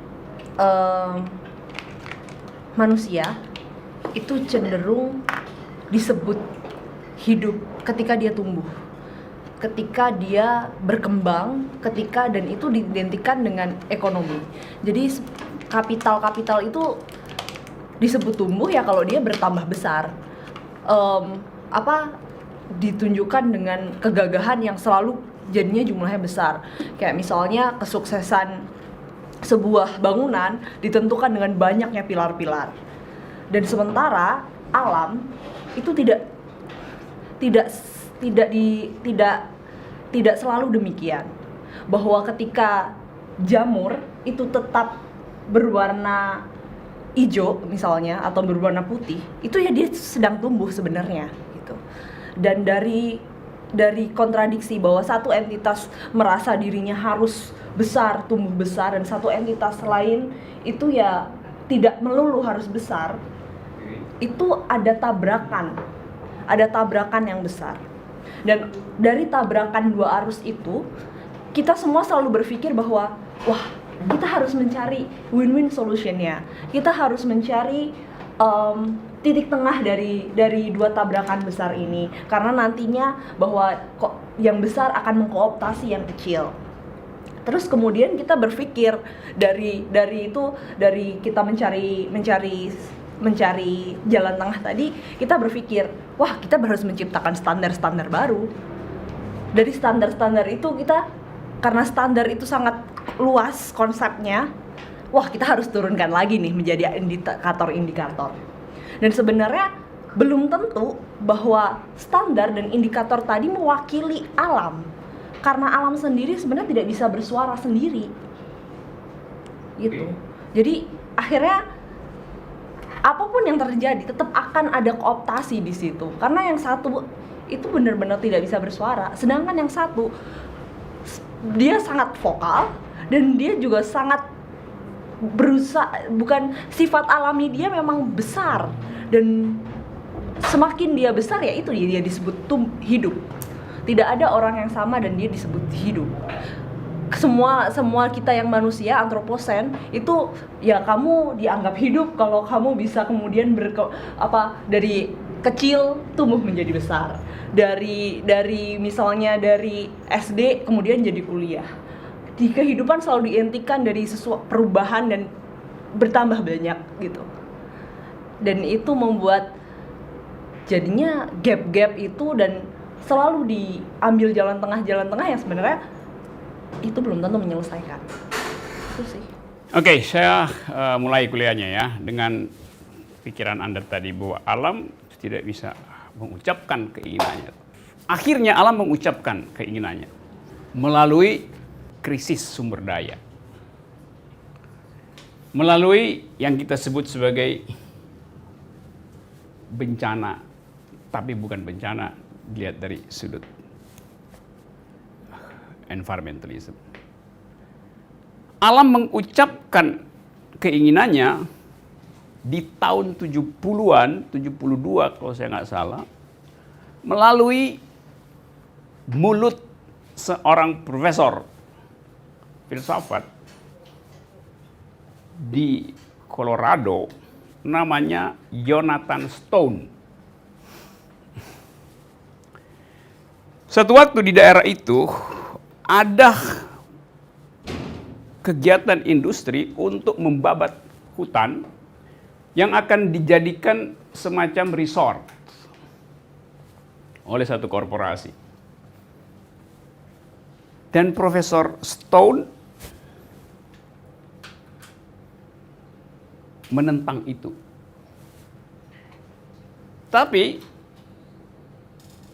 manusia itu cenderung disebut hidup ketika dia tumbuh, ketika dia berkembang, dan itu diidentikan dengan ekonomi. Jadi kapital itu disebut tumbuh ya kalau dia bertambah besar. Ditunjukkan dengan kegagahan yang selalu jadinya jumlahnya besar. Kayak misalnya kesuksesan sebuah bangunan ditentukan dengan banyaknya pilar-pilar. Dan sementara alam itu tidak selalu demikian. Bahwa ketika jamur itu tetap berwarna hijau misalnya atau berwarna putih, itu ya dia sedang tumbuh sebenarnya gitu. Dan dari kontradiksi bahwa satu entitas merasa dirinya harus besar, tumbuh besar, dan satu entitas lain itu ya tidak melulu harus besar, itu ada tabrakan yang besar. Dan dari tabrakan dua arus itu, kita semua selalu berpikir bahwa kita harus mencari win-win solution-nya. Kita harus mencari titik tengah dari dua tabrakan besar ini, karena nantinya bahwa yang besar akan mengkooptasi yang kecil. Terus kemudian kita berpikir dari kita mencari jalan tengah tadi, kita berpikir kita harus menciptakan standar-standar baru. Dari standar-standar itu karena standar itu sangat luas konsepnya, kita harus turunkan lagi nih menjadi indikator-indikator. Dan sebenarnya belum tentu bahwa standar dan indikator tadi mewakili alam, karena alam sendiri sebenarnya tidak bisa bersuara sendiri gitu. Jadi akhirnya apapun yang terjadi tetap akan ada kooptasi di situ, karena yang satu itu benar-benar tidak bisa bersuara, sedangkan yang satu dia sangat vokal dan dia juga sangat berusaha, bukan, sifat alami dia memang besar, dan semakin dia besar ya itu dia disebut hidup. Tidak ada orang yang sama dan dia disebut hidup. Semua kita yang manusia antroposen itu ya kamu dianggap hidup kalau kamu bisa kemudian dari kecil tumbuh menjadi besar, dari misalnya dari SD kemudian jadi kuliah. Di kehidupan selalu diintikan dari sesuatu perubahan dan bertambah banyak gitu, dan itu membuat jadinya gap itu, dan selalu diambil jalan tengah yang sebenarnya itu belum tentu menyelesaikan. Itu sih. Oke, saya mulai kuliahnya ya dengan pikiran Anda tadi bahwa alam tidak bisa mengucapkan keinginannya. Akhirnya alam mengucapkan keinginannya melalui krisis sumber daya. Melalui yang kita sebut sebagai bencana, tapi bukan bencana dilihat dari sudut environmentalism. Alam mengucapkan keinginannya di tahun 70-an, 72 kalau saya nggak salah, melalui mulut seorang profesor filsafat di Colorado namanya Jonathan Stone. Satu waktu di daerah itu ada kegiatan industri untuk membabat hutan yang akan dijadikan semacam resort oleh satu korporasi. Dan Profesor Stone menentang itu. Tapi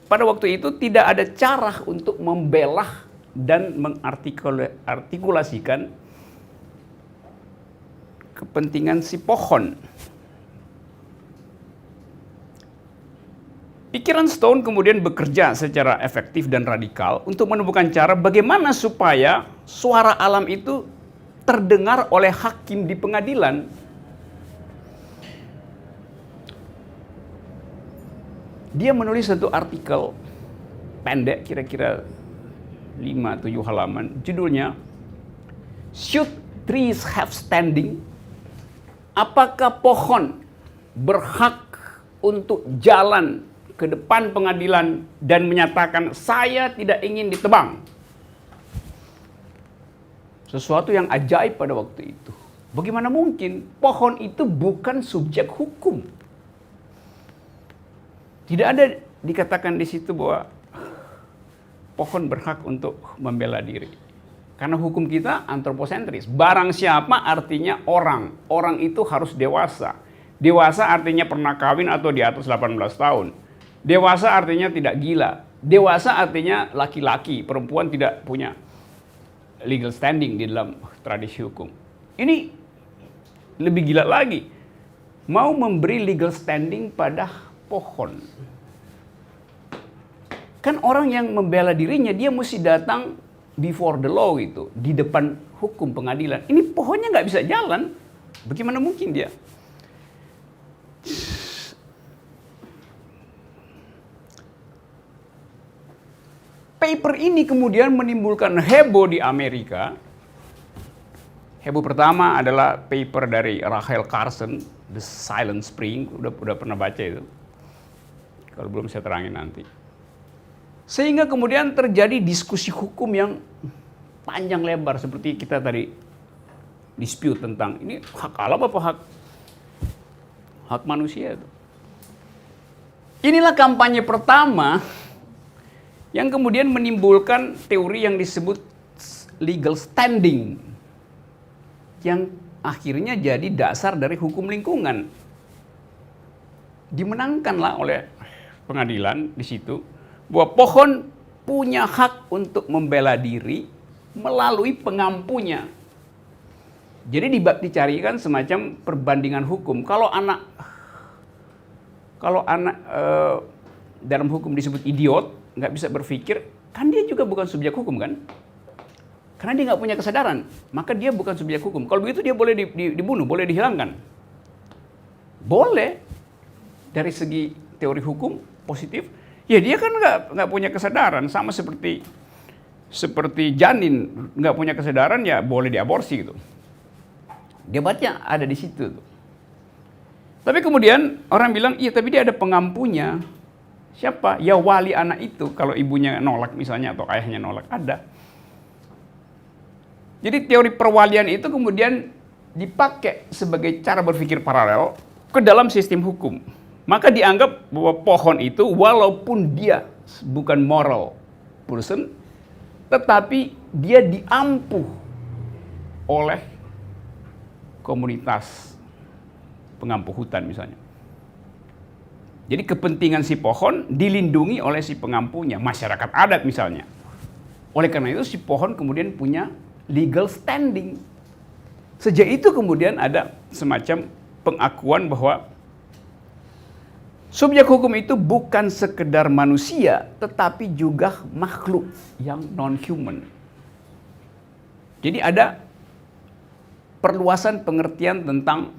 pada waktu itu tidak ada cara untuk membelah dan mengartikulasikan kepentingan si pohon. Pikiran Stone kemudian bekerja secara efektif dan radikal untuk menemukan cara bagaimana supaya suara alam itu terdengar oleh hakim di pengadilan. Dia menulis satu artikel pendek, kira-kira 5-7 halaman, judulnya Should Trees Have Standing? Apakah pohon berhak untuk jalan ke depan pengadilan dan menyatakan saya tidak ingin ditebang? Sesuatu yang ajaib pada waktu itu. Bagaimana mungkin pohon itu bukan subjek hukum? Tidak ada dikatakan di situ bahwa pohon berhak untuk membela diri. Karena hukum kita antroposentris. Barang siapa artinya orang. Orang itu harus dewasa. Dewasa artinya pernah kawin atau di atas 18 tahun. Dewasa artinya tidak gila. Dewasa artinya laki-laki. Perempuan tidak punya legal standing di dalam tradisi hukum. Ini lebih gila lagi. Mau memberi legal standing pada pohon. Kan orang yang membela dirinya dia mesti datang before the law gitu, di depan hukum pengadilan. Ini pohonnya nggak bisa jalan. Bagaimana mungkin dia? Paper ini kemudian menimbulkan heboh di Amerika. Heboh pertama adalah paper dari Rachel Carson, The Silent Spring. Udah pernah baca itu? Kalau belum saya terangin nanti. Sehingga kemudian terjadi diskusi hukum yang panjang lebar seperti kita tadi dispute tentang ini hak alam apa hak manusia itu. Inilah kampanye pertama yang kemudian menimbulkan teori yang disebut legal standing yang akhirnya jadi dasar dari hukum lingkungan. Dimenangkanlah oleh pengadilan di situ bahwa pohon punya hak untuk membela diri melalui pengampunya. Jadi dicarikan semacam perbandingan hukum. Kalau anak dalam hukum disebut idiot, nggak bisa berpikir, kan dia juga bukan subjek hukum kan? Karena dia nggak punya kesadaran, maka dia bukan subjek hukum. Kalau begitu dia boleh dibunuh, boleh dihilangkan. Boleh, dari segi teori hukum positif, ya dia kan nggak punya kesadaran, sama seperti janin nggak punya kesadaran, ya boleh diaborsi gitu. Debatnya ada di situ. Tapi kemudian orang bilang, iya tapi dia ada pengampunya. Siapa? Ya wali anak itu, kalau ibunya nolak misalnya atau ayahnya nolak, ada. Jadi teori perwalian itu kemudian dipakai sebagai cara berpikir paralel ke dalam sistem hukum. Maka dianggap bahwa pohon itu walaupun dia bukan moral person, tetapi dia diampuh oleh komunitas pengampuh hutan misalnya. Jadi kepentingan si pohon dilindungi oleh si pengampuhnya, masyarakat adat misalnya. Oleh karena itu si pohon kemudian punya legal standing. Sejak itu kemudian ada semacam pengakuan bahwa subjek hukum itu bukan sekedar manusia, tetapi juga makhluk yang non-human. Jadi ada perluasan pengertian tentang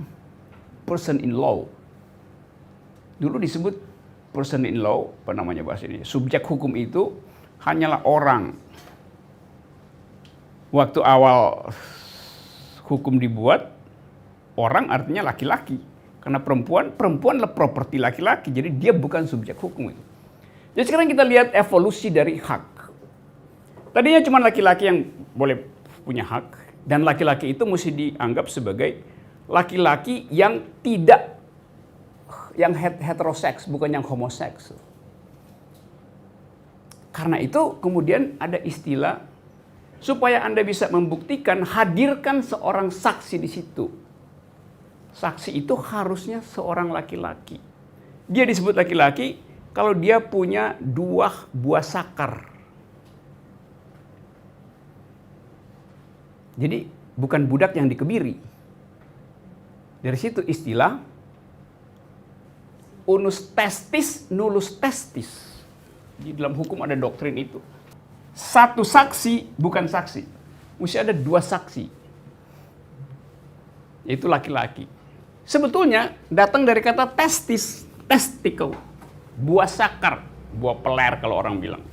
person in law. Dulu disebut person in law, apa namanya bahasa ini? Subjek hukum itu hanyalah orang. Waktu awal hukum dibuat, orang artinya laki-laki. Karena perempuan adalah properti laki-laki, jadi dia bukan subjek hukum itu. Jadi sekarang kita lihat evolusi dari hak. Tadinya cuma laki-laki yang boleh punya hak, dan laki-laki itu mesti dianggap sebagai laki-laki yang tidak, yang heteroseks, bukan yang homoseks. Karena itu kemudian ada istilah, supaya Anda bisa membuktikan, hadirkan seorang saksi di situ. Saksi itu harusnya seorang laki-laki. Dia disebut laki-laki kalau dia punya 2 buah sakar. Jadi bukan budak yang dikebiri. Dari situ istilah unus testis, nullus testis. Di dalam hukum ada doktrin itu. Satu saksi bukan saksi. Mesti ada 2 saksi. Yaitu laki-laki. Sebetulnya datang dari kata testis, testicle. Buah sakar, buah peler kalau orang bilang.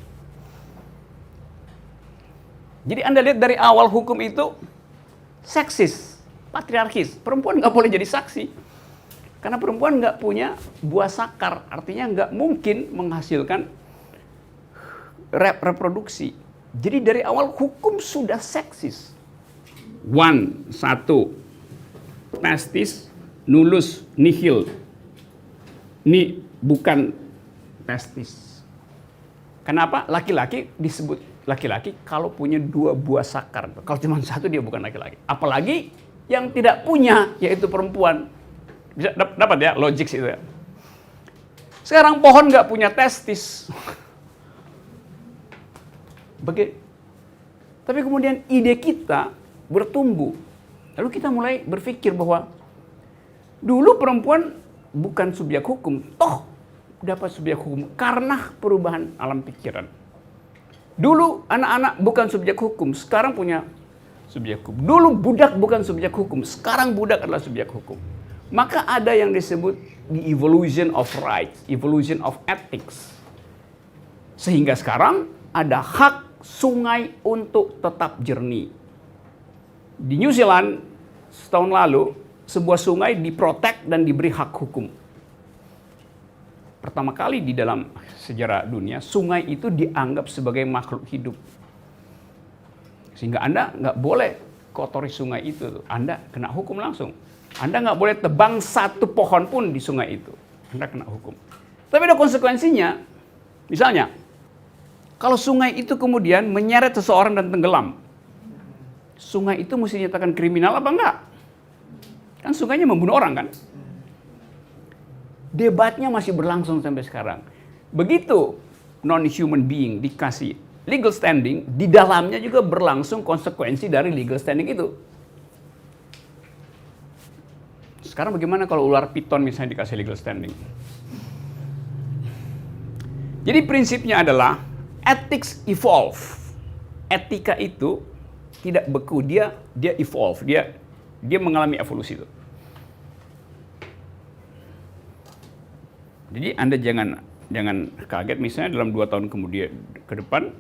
Jadi Anda lihat dari awal hukum itu seksis, patriarkis. Perempuan nggak boleh jadi saksi. Karena perempuan nggak punya buah sakar. Artinya nggak mungkin menghasilkan reproduksi. Jadi dari awal hukum sudah seksis. 1, testis, nullus, nihil. Ini bukan testis. Kenapa? Laki-laki disebut laki-laki kalau punya 2 buah sakar. Kalau cuma 1 dia bukan laki-laki. Apalagi yang tidak punya, yaitu perempuan. Bisa dapat ya logik itu ya. Sekarang pohon nggak punya testis. Tapi kemudian ide kita bertumbuh. Lalu kita mulai berpikir bahwa dulu perempuan bukan subjek hukum, toh dapat subjek hukum karena perubahan alam pikiran. Dulu anak-anak bukan subjek hukum, sekarang punya subjek hukum. Dulu budak bukan subjek hukum, sekarang budak adalah subjek hukum. Maka ada yang disebut the evolution of rights, evolution of ethics. Sehingga sekarang ada hak sungai untuk tetap jernih. Di New Zealand setahun lalu, sebuah sungai diprotek dan diberi hak hukum. Pertama kali di dalam sejarah dunia, sungai itu dianggap sebagai makhluk hidup. Sehingga Anda nggak boleh kotori sungai itu. Anda kena hukum langsung. Anda nggak boleh tebang 1 pohon pun di sungai itu. Anda kena hukum. Tapi ada konsekuensinya. Misalnya, kalau sungai itu kemudian menyeret seseorang dan tenggelam, sungai itu mesti dinyatakan kriminal apa enggak? Kan sungainya membunuh orang kan? Debatnya masih berlangsung sampai sekarang. Begitu non-human being dikasih legal standing, di dalamnya juga berlangsung konsekuensi dari legal standing itu. Sekarang bagaimana kalau ular piton misalnya dikasih legal standing? Jadi prinsipnya adalah ethics evolve. Etika itu tidak beku, dia evolve, dia mengalami evolusi itu. Jadi Anda jangan kaget misalnya dalam 2 tahun kemudian ke depan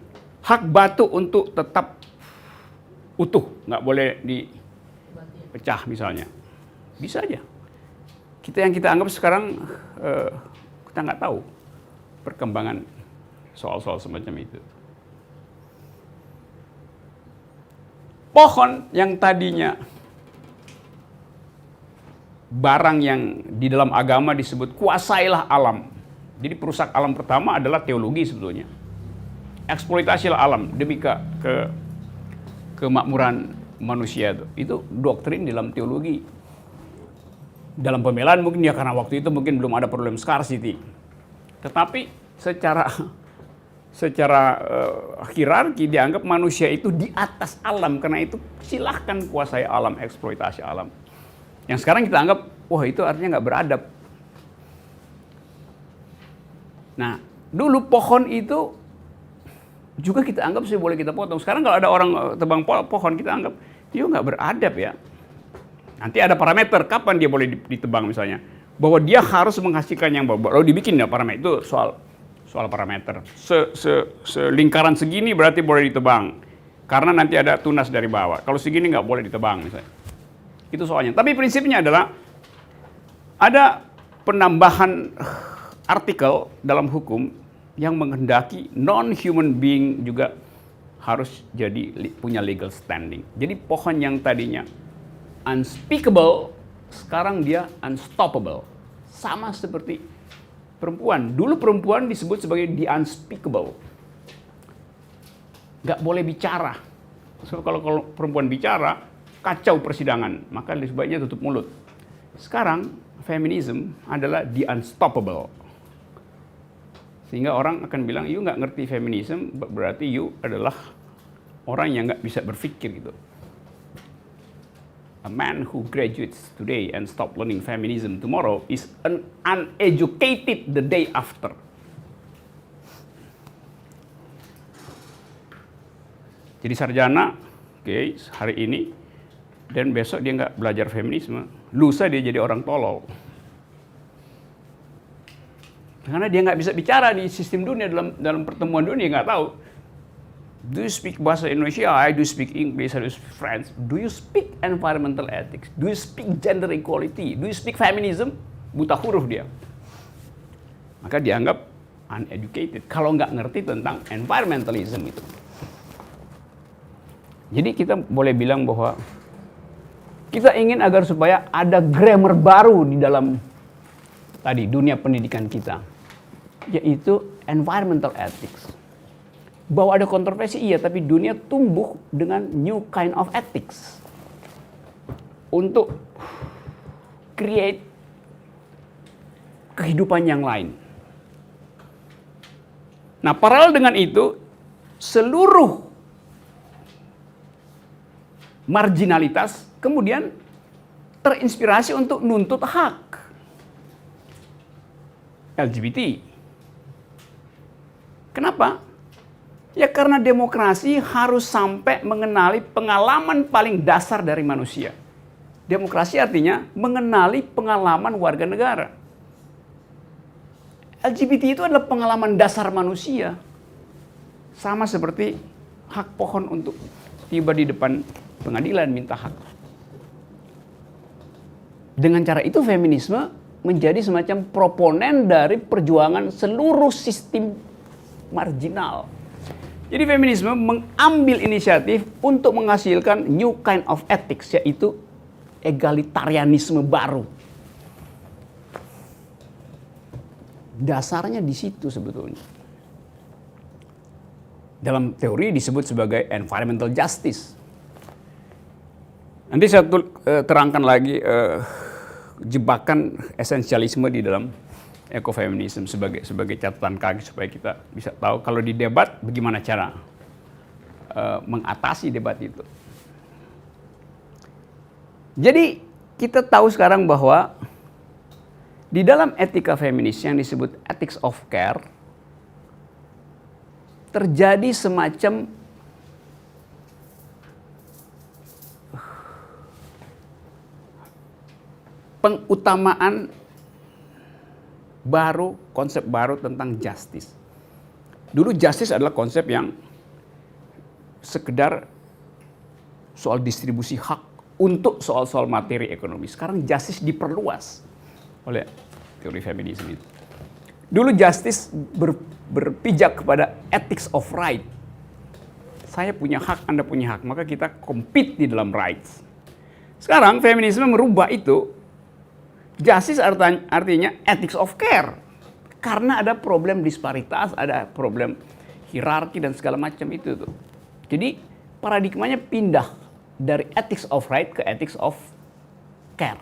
hak batu untuk tetap utuh, nggak boleh dipecah misalnya. Bisa aja. Yang kita anggap sekarang kita nggak tahu perkembangan soal-soal semacam itu. Pohon yang tadinya barang yang di dalam agama disebut kuasailah alam. Jadi perusak alam pertama adalah teologi sebetulnya. Eksploitasilah alam demi kemakmuran manusia itu doktrin dalam teologi. Dalam pembelaan mungkin ya karena waktu itu mungkin belum ada problem scarcity. Tetapi secara hierarki dianggap manusia itu di atas alam, karena itu silahkan kuasai alam, eksploitasi alam. Yang sekarang kita anggap, wah itu artinya nggak beradab. Nah, dulu pohon itu juga kita anggap sih boleh kita potong. Sekarang kalau ada orang tebang pohon, kita anggap, dia nggak beradab ya. Nanti ada parameter, kapan dia boleh ditebang misalnya. Bahwa dia harus menghasilkan yang baru dibikin ya parameter, itu soal parameter. Selingkaran segini berarti boleh ditebang. Karena nanti ada tunas dari bawah. Kalau segini nggak boleh ditebang misalnya. Itu soalnya. Tapi prinsipnya adalah ada penambahan artikel dalam hukum yang menghendaki non-human being juga harus punya legal standing. Jadi pohon yang tadinya unspeakable, sekarang dia unstoppable. Sama seperti perempuan. Dulu perempuan disebut sebagai the unspeakable. Nggak boleh bicara. So, kalau perempuan bicara, kacau persidangan. Maka sebaiknya tutup mulut. Sekarang, feminism adalah the unstoppable. Sehingga orang akan bilang, you nggak ngerti feminism, berarti you adalah orang yang nggak bisa berpikir gitu. A man who graduates today and stop learning feminism tomorrow is an uneducated the day after. Jadi sarjana, oke, hari ini, dan besok dia nggak belajar feminisme, lusa dia jadi orang tolol. Karena dia nggak bisa bicara di sistem dunia, dalam pertemuan dunia, nggak tahu. Do you speak bahasa Indonesia? I do speak English, I do speak French. Do you speak environmental ethics? Do you speak gender equality? Do you speak feminism? Buta huruf dia. Maka dianggap uneducated kalau nggak ngerti tentang environmentalism itu. Jadi kita boleh bilang bahwa kita ingin agar supaya ada grammar baru di dalam tadi dunia pendidikan kita, yaitu environmental ethics. Bahwa ada kontroversi, iya, tapi dunia tumbuh dengan new kind of ethics. Untuk create kehidupan yang lain. Nah, paralel dengan itu, seluruh marginalitas kemudian terinspirasi untuk nuntut hak. LGBT. Kenapa? Ya karena demokrasi harus sampai mengenali pengalaman paling dasar dari manusia. Demokrasi artinya mengenali pengalaman warga negara. LGBT itu adalah pengalaman dasar manusia. Sama seperti hak pohon untuk tiba di depan pengadilan minta hak. Dengan cara itu feminisme menjadi semacam proponen dari perjuangan seluruh sistem marginal. Jadi feminisme mengambil inisiatif untuk menghasilkan new kind of ethics, yaitu egalitarianisme baru. Dasarnya di situ sebetulnya. Dalam teori disebut sebagai environmental justice. Nanti saya terangkan lagi jebakan esensialisme di dalam ekofeminisme sebagai catatan kaki supaya kita bisa tahu kalau di debat bagaimana cara mengatasi debat itu. Jadi kita tahu sekarang bahwa di dalam etika feminis yang disebut ethics of care, terjadi semacam pengutamaan baru, konsep baru tentang justice. Dulu justice adalah konsep yang sekedar soal distribusi hak untuk soal-soal materi ekonomi. Sekarang justice diperluas oleh teori feminisme itu. Dulu justice berpijak kepada ethics of right. Saya punya hak, Anda punya hak, maka kita compete di dalam rights. Sekarang feminisme merubah itu. Justice artinya ethics of care. Karena ada problem disparitas, ada problem hierarki dan segala macam itu tuh. Jadi paradigmanya pindah dari ethics of right ke ethics of care.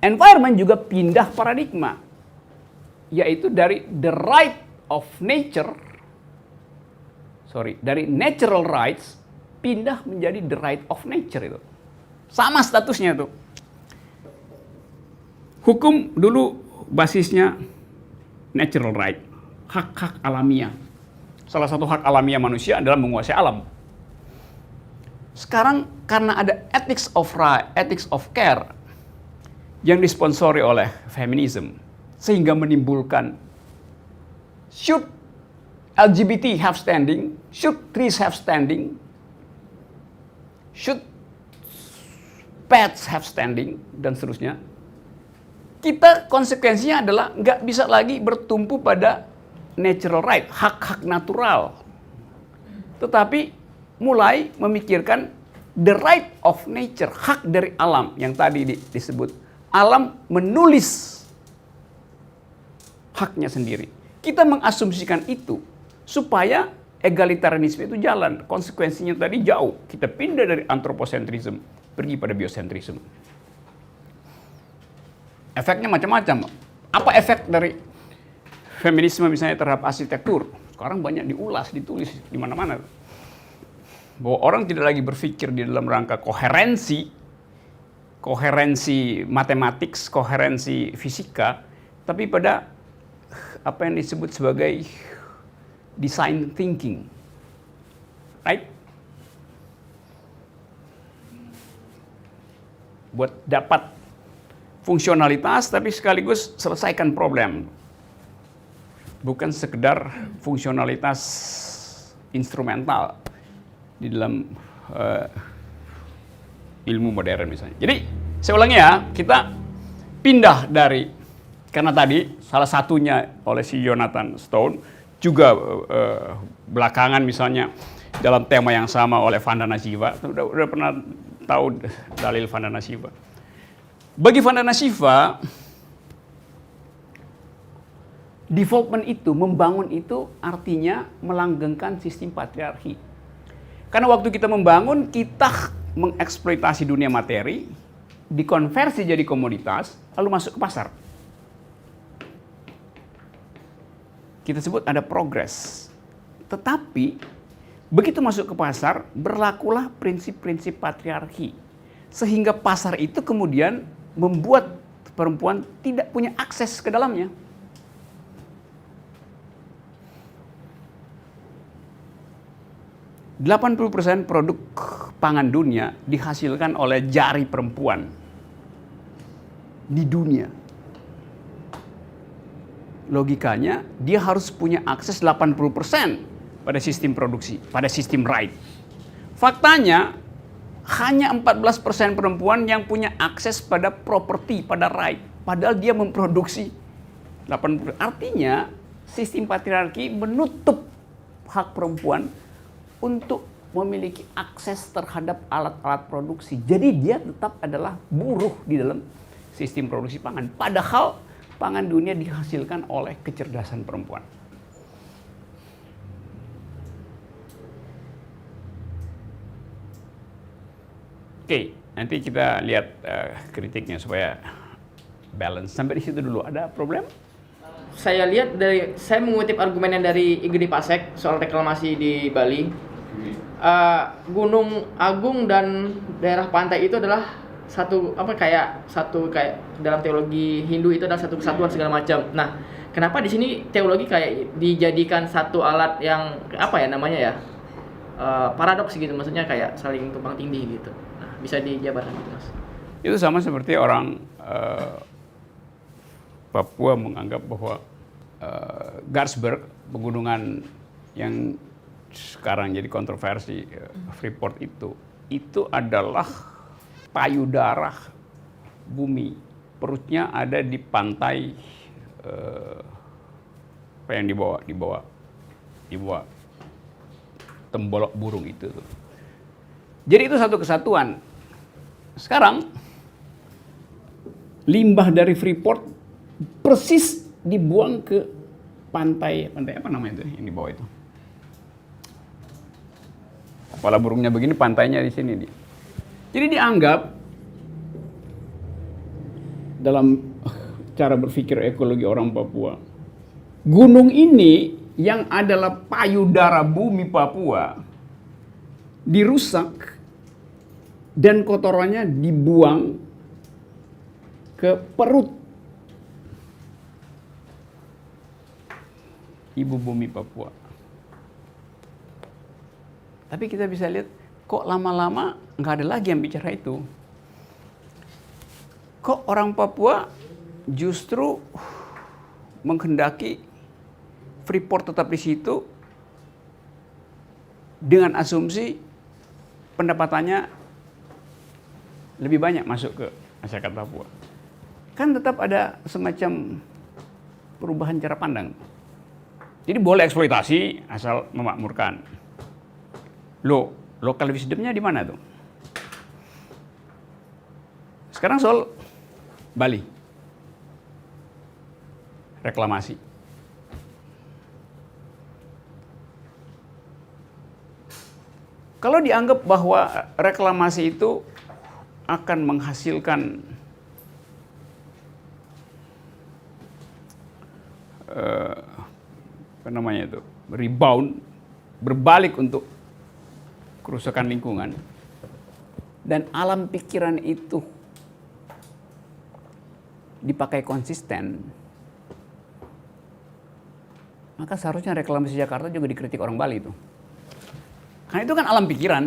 Environment juga pindah paradigma, yaitu dari the right of nature, dari natural rights pindah menjadi the right of nature itu. Sama statusnya tuh. Hukum dulu basisnya natural right, hak-hak alamiah. Salah satu hak alamiah manusia adalah menguasai alam. Sekarang karena ada ethics of right, ethics of care yang disponsori oleh feminisme, sehingga menimbulkan should LGBT have standing, should trees have standing, should pets have standing, dan seterusnya. Kita konsekuensinya adalah nggak bisa lagi bertumpu pada natural right, hak-hak natural. Tetapi mulai memikirkan the right of nature, hak dari alam yang tadi disebut. Alam menulis haknya sendiri. Kita mengasumsikan itu supaya egalitarianisme itu jalan. Konsekuensinya tadi jauh. Kita pindah dari anthropocentrism pergi pada biocentrism. Efeknya macam-macam. Apa efek dari feminisme misalnya terhadap arsitektur? Sekarang banyak diulas, ditulis di mana-mana. Bahwa orang tidak lagi berpikir di dalam rangka koherensi matematik, koherensi fisika, tapi pada apa yang disebut sebagai design thinking. Right? Buat dapat fungsionalitas tapi sekaligus selesaikan problem. Bukan sekedar fungsionalitas instrumental di dalam ilmu modern misalnya. Jadi saya ulangi ya, kita pindah dari, karena tadi salah satunya oleh si Jonathan Stone, juga belakangan misalnya dalam tema yang sama oleh Vandana Shiva, udah pernah tahu dalil Vandana Shiva. Bagi Vandana Shiva, development itu, membangun itu artinya melanggengkan sistem patriarki. Karena waktu kita membangun, kita mengeksploitasi dunia materi, dikonversi jadi komoditas, lalu masuk ke pasar. Kita sebut ada progres. Tetapi begitu masuk ke pasar, berlakulah prinsip-prinsip patriarki. Sehingga pasar itu kemudian membuat perempuan tidak punya akses ke dalamnya. %80 produk pangan dunia dihasilkan oleh jari perempuan di dunia. Logikanya, dia harus punya akses 80% pada sistem produksi, pada sistem right. Faktanya, hanya 14% perempuan yang punya akses pada properti, pada right. Padahal dia memproduksi 80%. Artinya, sistem patriarki menutup hak perempuan untuk memiliki akses terhadap alat-alat produksi. Jadi dia tetap adalah buruh di dalam sistem produksi pangan. Padahal pangan dunia dihasilkan oleh kecerdasan perempuan. Oke, nanti kita lihat kritiknya supaya balance. Sampai di situ dulu. Ada problem? Saya lihat saya mengutip argumennya dari Igede Pasek soal reklamasi di Bali. Gunung Agung dan daerah pantai itu adalah satu kayak dalam teologi Hindu itu adalah satu kesatuan segala macam. Nah, kenapa di sini teologi kayak dijadikan satu alat yang paradoks gitu, maksudnya kayak saling tumpang tindih gitu. Nah, bisa dijabarkan gitu, Mas? Itu sama seperti orang Papua menganggap bahwa Garsberg, pegunungan yang sekarang jadi kontroversi, Freeport itu adalah payudara bumi. Perutnya ada di pantai apa yang di bawah Tembolok Burung itu tuh. Jadi itu satu kesatuan. Sekarang limbah dari Freeport persis dibuang ke pantai apa namanya itu yang di bawah itu. Kepala burungnya begini, pantainya di sini nih. Jadi dianggap dalam cara berpikir ekologi orang Papua, gunung ini yang adalah payudara bumi Papua dirusak dan kotorannya dibuang ke perut ibu bumi Papua. Tapi kita bisa lihat kok lama-lama nggak ada lagi yang bicara itu. Kok orang Papua justru menghendaki Freeport tetap di situ dengan asumsi pendapatannya lebih banyak masuk ke masyarakat Papua. Kan tetap ada semacam perubahan cara pandang. Jadi boleh eksploitasi asal memakmurkan. Local wisdomnya di mana tuh? Sekarang soal Bali. Reklamasi. Kalau dianggap bahwa reklamasi itu akan menghasilkan rebound, berbalik untuk kerusakan lingkungan, dan alam pikiran itu dipakai konsisten, maka seharusnya reklamasi Jakarta juga dikritik orang Bali itu. Karena itu kan alam pikiran.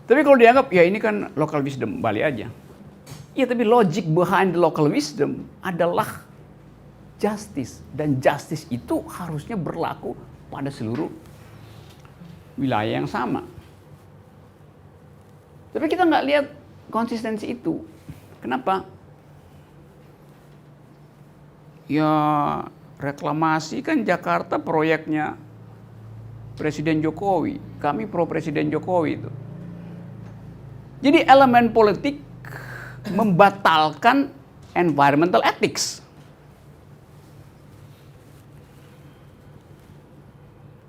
Tapi kalau dianggap, ya ini kan local wisdom Bali aja. Ya, tapi logic behind the local wisdom adalah justice. Dan justice itu harusnya berlaku pada seluruh wilayah yang sama. Tapi kita nggak lihat konsistensi itu. Kenapa? Ya, reklamasi kan Jakarta proyeknya Presiden Jokowi. Kami pro Presiden Jokowi itu. Jadi elemen politik membatalkan environmental ethics.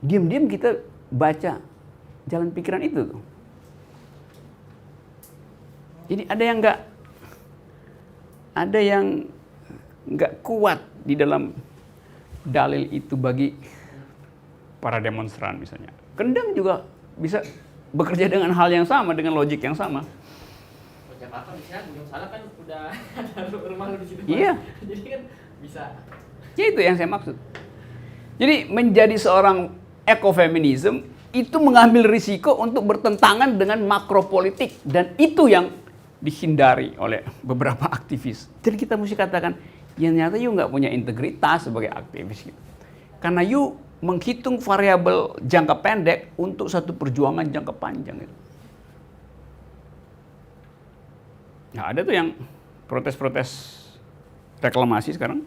Diam-diam kita baca jalan pikiran itu tuh. Jadi ada yang nggak kuat di dalam dalil itu bagi para demonstran misalnya. Kendang juga bisa bekerja dengan hal yang sama, dengan logik yang sama. Jakarta misalnya belum salah kan udah ada rumah lu di situ. Iya. Jadi kan bisa. Ya itu yang saya maksud. Jadi menjadi seorang ekofeminism itu mengambil risiko untuk bertentangan dengan makropolitik, dan itu yang dihindari oleh beberapa aktivis. Jadi kita mesti katakan, ya ternyata you nggak punya integritas sebagai aktivis gitu. Karena you menghitung variabel jangka pendek untuk satu perjuangan jangka panjang itu. Nah, ada tuh yang protes-protes reklamasi sekarang.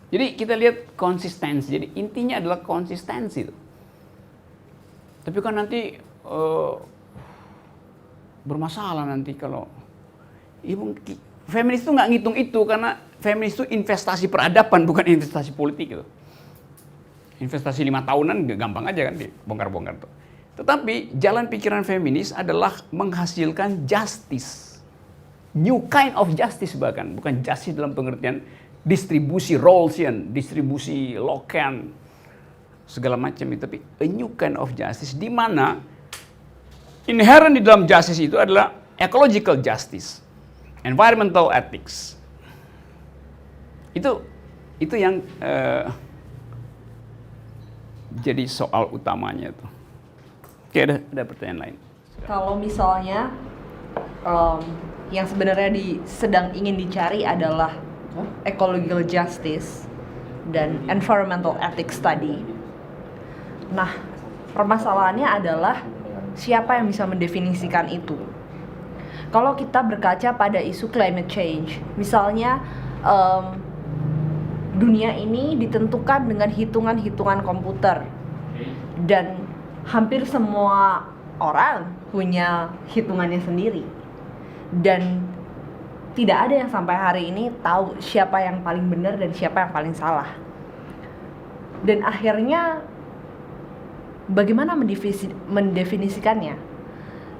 Jadi kita lihat konsistensi. Jadi intinya adalah konsistensi tuh. Tapi kan nanti bermasalah nanti kalau feminis itu nggak ngitung itu, karena feminis itu investasi peradaban, bukan investasi politik gitu. Investasi 5 tahunan gampang aja kan dibongkar-bongkar tuh. Tetapi jalan pikiran feminis adalah menghasilkan justice. New kind of justice bahkan, bukan justice dalam pengertian distribusi Rawlsian, distribusi Lockean, segala macam itu, tapi a new kind of justice di mana inherent di dalam justice itu adalah ecological justice, environmental ethics. Itu yang jadi soal utamanya tuh. Oke, ada pertanyaan lain. Kalau misalnya yang sebenarnya sedang ingin dicari adalah ecological justice dan environmental ethics tadi. Nah, permasalahannya adalah siapa yang bisa mendefinisikan itu. Kalau kita berkaca pada isu climate change, misalnya dunia ini ditentukan dengan hitungan-hitungan komputer dan hampir semua orang punya hitungannya sendiri dan tidak ada yang sampai hari ini tahu siapa yang paling benar dan siapa yang paling salah. Dan akhirnya bagaimana mendefinisikannya?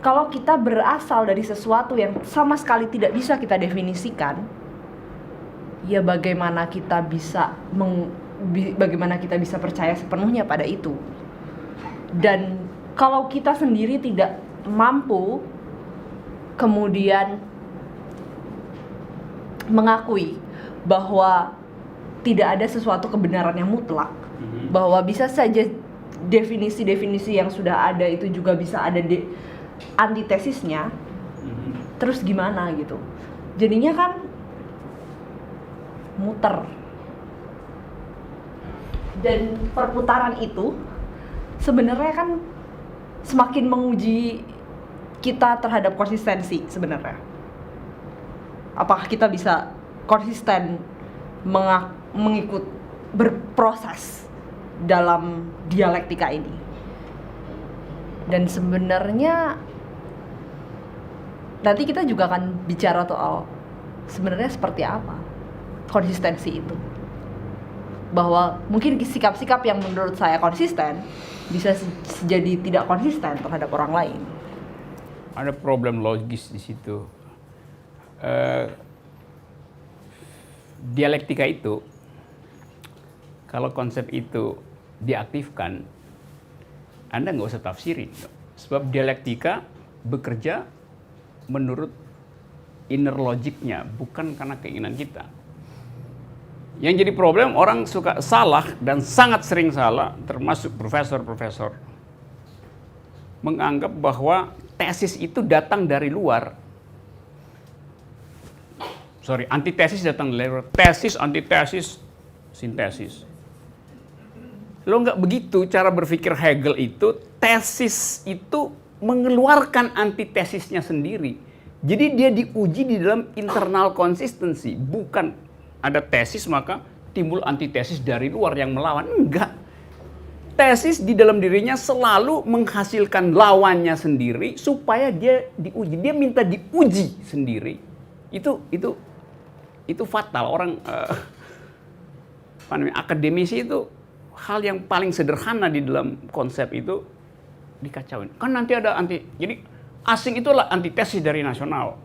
Kalau kita berasal dari sesuatu yang sama sekali tidak bisa kita definisikan, ya bagaimana kita bisa percaya sepenuhnya pada itu? Dan kalau kita sendiri tidak mampu kemudian mengakui bahwa tidak ada sesuatu kebenaran yang mutlak, bahwa bisa saja definisi-definisi yang sudah ada itu juga bisa ada antitesisnya, terus gimana gitu? Jadinya kan muter. Dan perputaran itu sebenarnya kan semakin menguji kita terhadap konsistensi sebenarnya. Apakah kita bisa konsisten mengikut berproses dalam dialektika ini? Dan sebenarnya nanti kita juga akan bicara soal sebenarnya seperti apa konsistensi itu. Bahwa mungkin sikap-sikap yang menurut saya konsisten bisa jadi tidak konsisten terhadap orang lain. Ada problem logis di situ. Dialektika itu, kalau konsep itu diaktifkan, Anda nggak usah tafsirin. Sebab dialektika bekerja menurut inner logiknya, bukan karena keinginan kita. Yang jadi problem, orang suka salah dan sangat sering salah, termasuk profesor-profesor, menganggap bahwa tesis itu datang dari luar. Antitesis datang dari luar. Tesis, antitesis, sintesis. Lo nggak begitu cara berpikir Hegel itu. Tesis itu mengeluarkan antitesisnya sendiri. Jadi dia diuji di dalam internal consistency, bukan ada tesis maka timbul antitesis dari luar yang melawan. Enggak. Tesis di dalam dirinya selalu menghasilkan lawannya sendiri supaya dia diuji. Dia minta diuji sendiri. Itu fatal. Orang akademisi itu hal yang paling sederhana di dalam konsep itu dikacauin. Kan nanti ada jadi asing itulah antitesis dari nasional.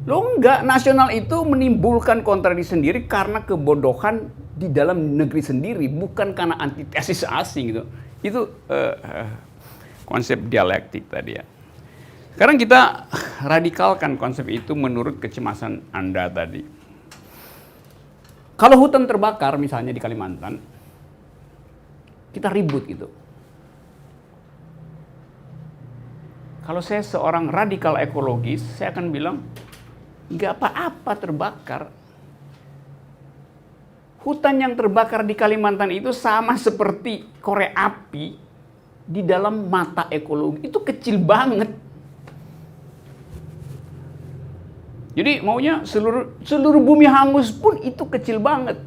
Lo enggak, nasional itu menimbulkan kontradiksi sendiri karena kebodohan di dalam negeri sendiri, bukan karena antitesis asing gitu. Itu konsep dialektik tadi ya. Sekarang kita radikalkan konsep itu menurut kecemasan Anda tadi. Kalau hutan terbakar misalnya di Kalimantan, kita ribut gitu. Kalau saya seorang radikal ekologis, saya akan bilang, nggak apa-apa terbakar. Hutan yang terbakar di Kalimantan itu sama seperti korek api di dalam mata ekologi. Itu kecil banget. Jadi maunya seluruh bumi hangus pun itu kecil banget.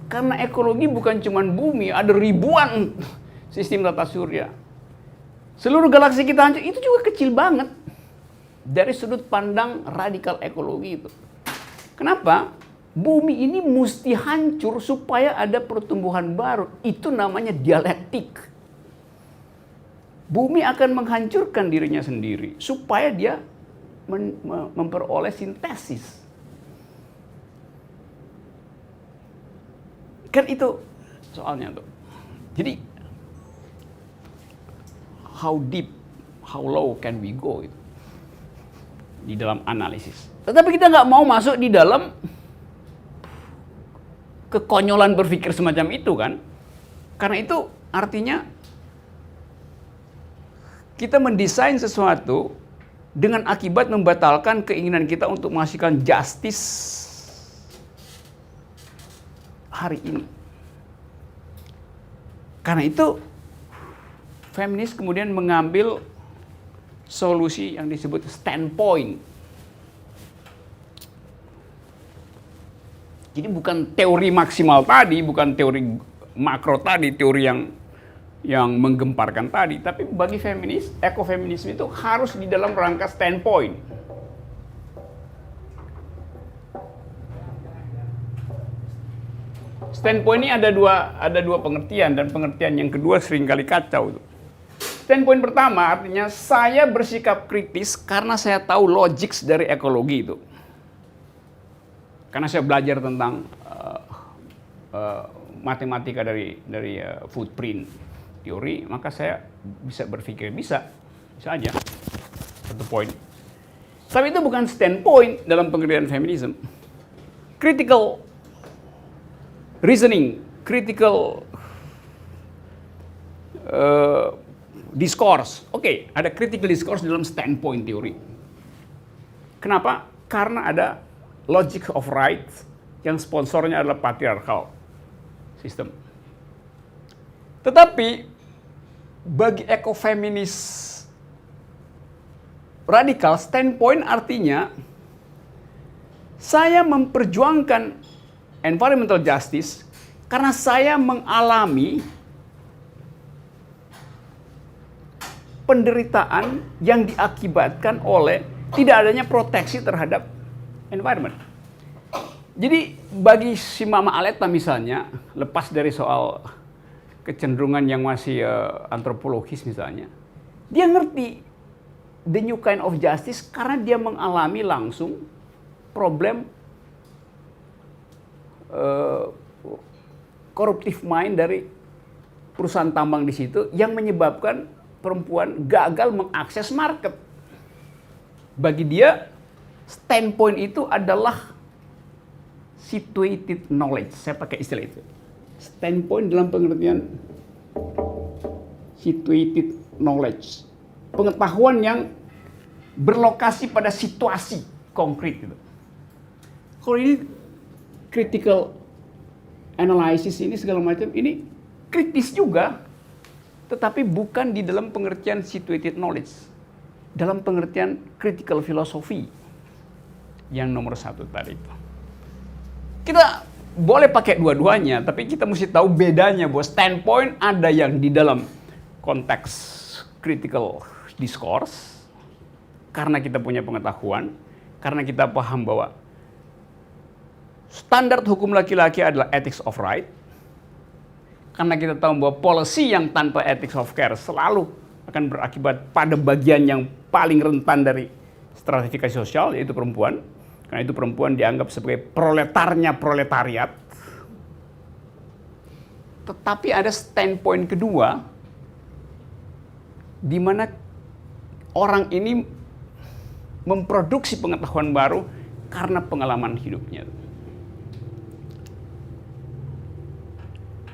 Karena ekologi bukan cuma bumi, ada ribuan sistem tata surya. Seluruh galaksi kita hancur, itu juga kecil banget. Dari sudut pandang radikal ekologi itu. Kenapa? Bumi ini mesti hancur supaya ada pertumbuhan baru. Itu namanya dialektik. Bumi akan menghancurkan dirinya sendiri supaya dia memperoleh sintesis. Kan itu soalnya tuh. Jadi how deep, how low can we go itu di dalam analisis. Tetapi kita nggak mau masuk di dalam kekonyolan berpikir semacam itu kan. Karena itu artinya kita mendesain sesuatu dengan akibat membatalkan keinginan kita untuk menghasilkan justice hari ini. Karena itu feminis kemudian mengambil solusi yang disebut standpoint. Jadi bukan teori maksimal tadi, bukan teori makro tadi, teori yang menggemparkan tadi, tapi bagi feminis, ekofeminisme itu harus di dalam rangka standpoint. Standpoint ini ada dua pengertian, dan pengertian yang kedua seringkali kacau. Standpoint pertama artinya saya bersikap kritis karena saya tahu logik dari ekologi itu. Karena saya belajar tentang matematika dari footprint teori, maka saya bisa berpikir bisa aja. Satu poin. Tapi itu bukan standpoint dalam pengertian feminisme. Critical reasoning, critical discourse. Oke, ada critical discourse dalam standpoint teori. Kenapa? Karena ada logic of right yang sponsornya adalah patriarchal system. Tetapi bagi ekofeminis radikal, standpoint artinya saya memperjuangkan environmental justice karena saya mengalami penderitaan yang diakibatkan oleh tidak adanya proteksi terhadap environment. Jadi bagi si Mama Aletta misalnya, lepas dari soal kecenderungan yang masih antropologis misalnya, dia ngerti the new kind of justice karena dia mengalami langsung problem corruptive mind dari perusahaan tambang di situ yang menyebabkan perempuan gagal mengakses market. Bagi dia, standpoint itu adalah situated knowledge. Saya pakai istilah itu. Standpoint dalam pengertian situated knowledge. Pengetahuan yang berlokasi pada situasi konkret. Gitu. Kalau ini critical analysis ini segala macam, ini kritis juga. Tetapi bukan di dalam pengertian situated knowledge. Dalam pengertian critical philosophy. Yang nomor satu tadi itu. Kita boleh pakai dua-duanya, tapi kita mesti tahu bedanya bahwa standpoint ada yang di dalam konteks critical discourse, karena kita punya pengetahuan, karena kita paham bahwa standar hukum laki-laki adalah ethics of right, karena kita tahu bahwa policy yang tanpa ethics of care selalu akan berakibat pada bagian yang paling rentan dari stratifikasi sosial, yaitu perempuan. Karena itu perempuan dianggap sebagai proletarnya proletariat. Tetapi ada standpoint kedua, di mana orang ini memproduksi pengetahuan baru karena pengalaman hidupnya.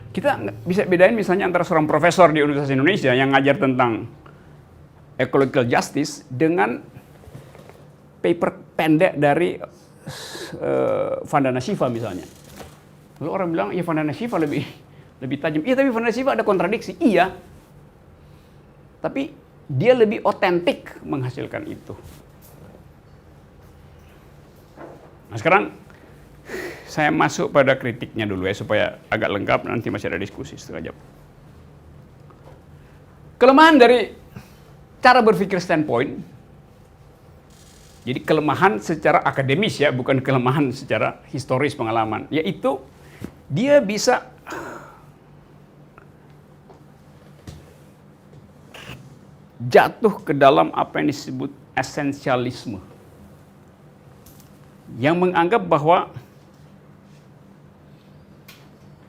Kita bisa bedain misalnya antara seorang profesor di Universitas Indonesia yang ngajar tentang ecological justice dengan paper pendek dari Vandana Shiva misalnya. Lalu orang bilang, ya Vandana Shiva lebih tajam. Iya, tapi Vandana Shiva ada kontradiksi. Iya. Tapi dia lebih otentik menghasilkan itu. Nah sekarang saya masuk pada kritiknya dulu ya, supaya agak lengkap, nanti masih ada diskusi setengah jam. Kelemahan dari cara berpikir standpoint, jadi kelemahan secara akademis ya, bukan kelemahan secara historis pengalaman, yaitu dia bisa jatuh ke dalam apa yang disebut esensialisme, yang menganggap bahwa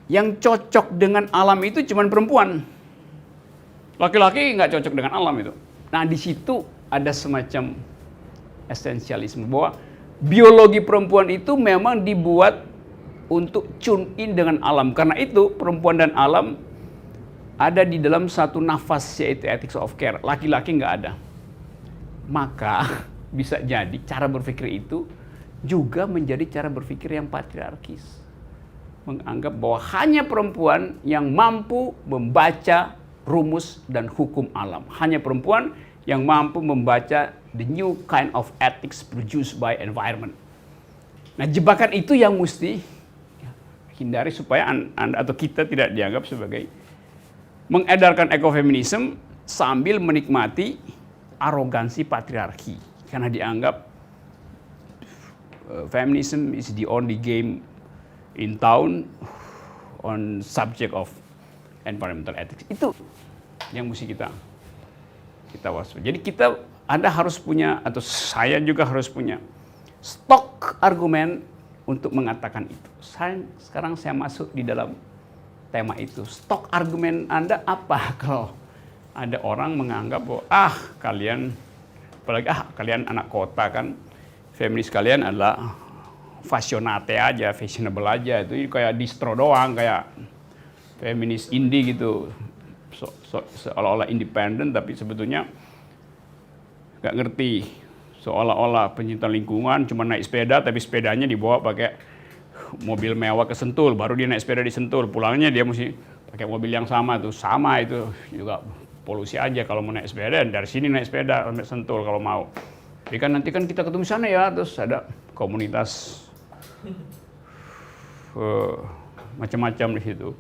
Yang cocok dengan alam itu cuman perempuan. Laki-laki nggak cocok dengan alam itu. Nah, di situ ada semacam esensialisme bahwa biologi perempuan itu memang dibuat untuk tune in dengan alam. Karena itu perempuan dan alam ada di dalam satu nafas, yaitu ethics of care. Laki-laki nggak ada. Maka bisa jadi cara berpikir itu juga menjadi cara berpikir yang patriarkis. Menganggap bahwa hanya perempuan yang mampu membaca rumus dan hukum alam. Hanya perempuan yang mampu membaca the new kind of ethics produced by environment. Nah, jebakan itu yang mesti hindari supaya Anda atau kita tidak dianggap sebagai mengedarkan ekofeminisme sambil menikmati arogansi patriarki. Karena dianggap feminism is the only game in town on subject of environmental ethics. Itu yang mesti kita waspada. Jadi Anda harus punya, atau saya juga harus punya stok argumen untuk mengatakan itu. Sekarang saya masuk di dalam tema itu. Stok argumen Anda apa kalau ada orang menganggap bahwa kalian, apalagi kalian anak kota kan, feminis kalian adalah fashionate aja, fashionable aja, itu kayak distro doang, kayak feminis indie gitu, seolah-olah independen tapi sebetulnya nggak ngerti, seolah-olah pencinta lingkungan cuma naik sepeda tapi sepedanya dibawa pakai mobil mewah ke Sentul, baru dia naik sepeda di Sentul, pulangnya dia mesti pakai mobil yang sama itu juga polusi aja kalau mau naik sepeda, dan dari sini naik sepeda sampai Sentul kalau mau. Jadi kan nanti kan kita ketemu sana ya, terus ada komunitas macam-macam di situ.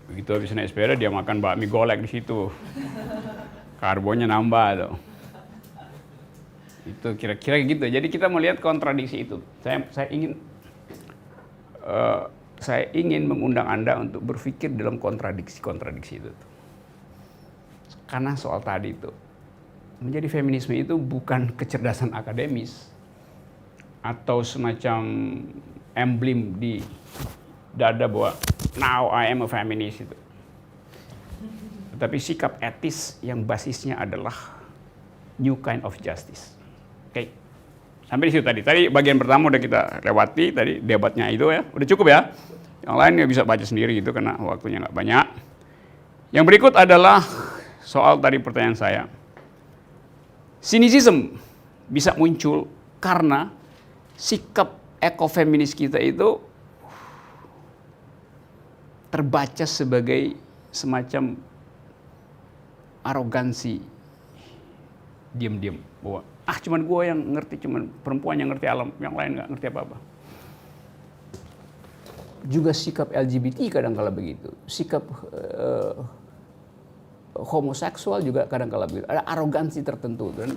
Begitu habis naik sepeda dia makan bakmi golek di situ, karbonnya nambah tuh. Itu kira-kira gitu. Jadi kita melihat kontradiksi itu. Saya ingin mengundang Anda untuk berpikir dalam kontradiksi itu. Karena soal tadi itu, menjadi feminisme itu bukan kecerdasan akademis atau semacam emblem di dada bahwa now I am a feminist itu. Tetapi sikap etis yang basisnya adalah new kind of justice. Oke. Sampai di situ tadi. Tadi bagian pertama udah kita lewati, tadi debatnya itu ya. Udah cukup ya. Yang lain ya bisa baca sendiri gitu karena waktunya nggak banyak. Yang berikut adalah soal tadi pertanyaan saya. Cynicism bisa muncul karena sikap ekofeminis kita itu terbaca sebagai semacam arogansi diam-diam bahwa cuman gue yang ngerti, cuman perempuan yang ngerti alam, yang lain nggak ngerti apa-apa. Juga sikap LGBT kadang-kala begitu, sikap homoseksual juga kadang-kala begitu. Ada arogansi tertentu dan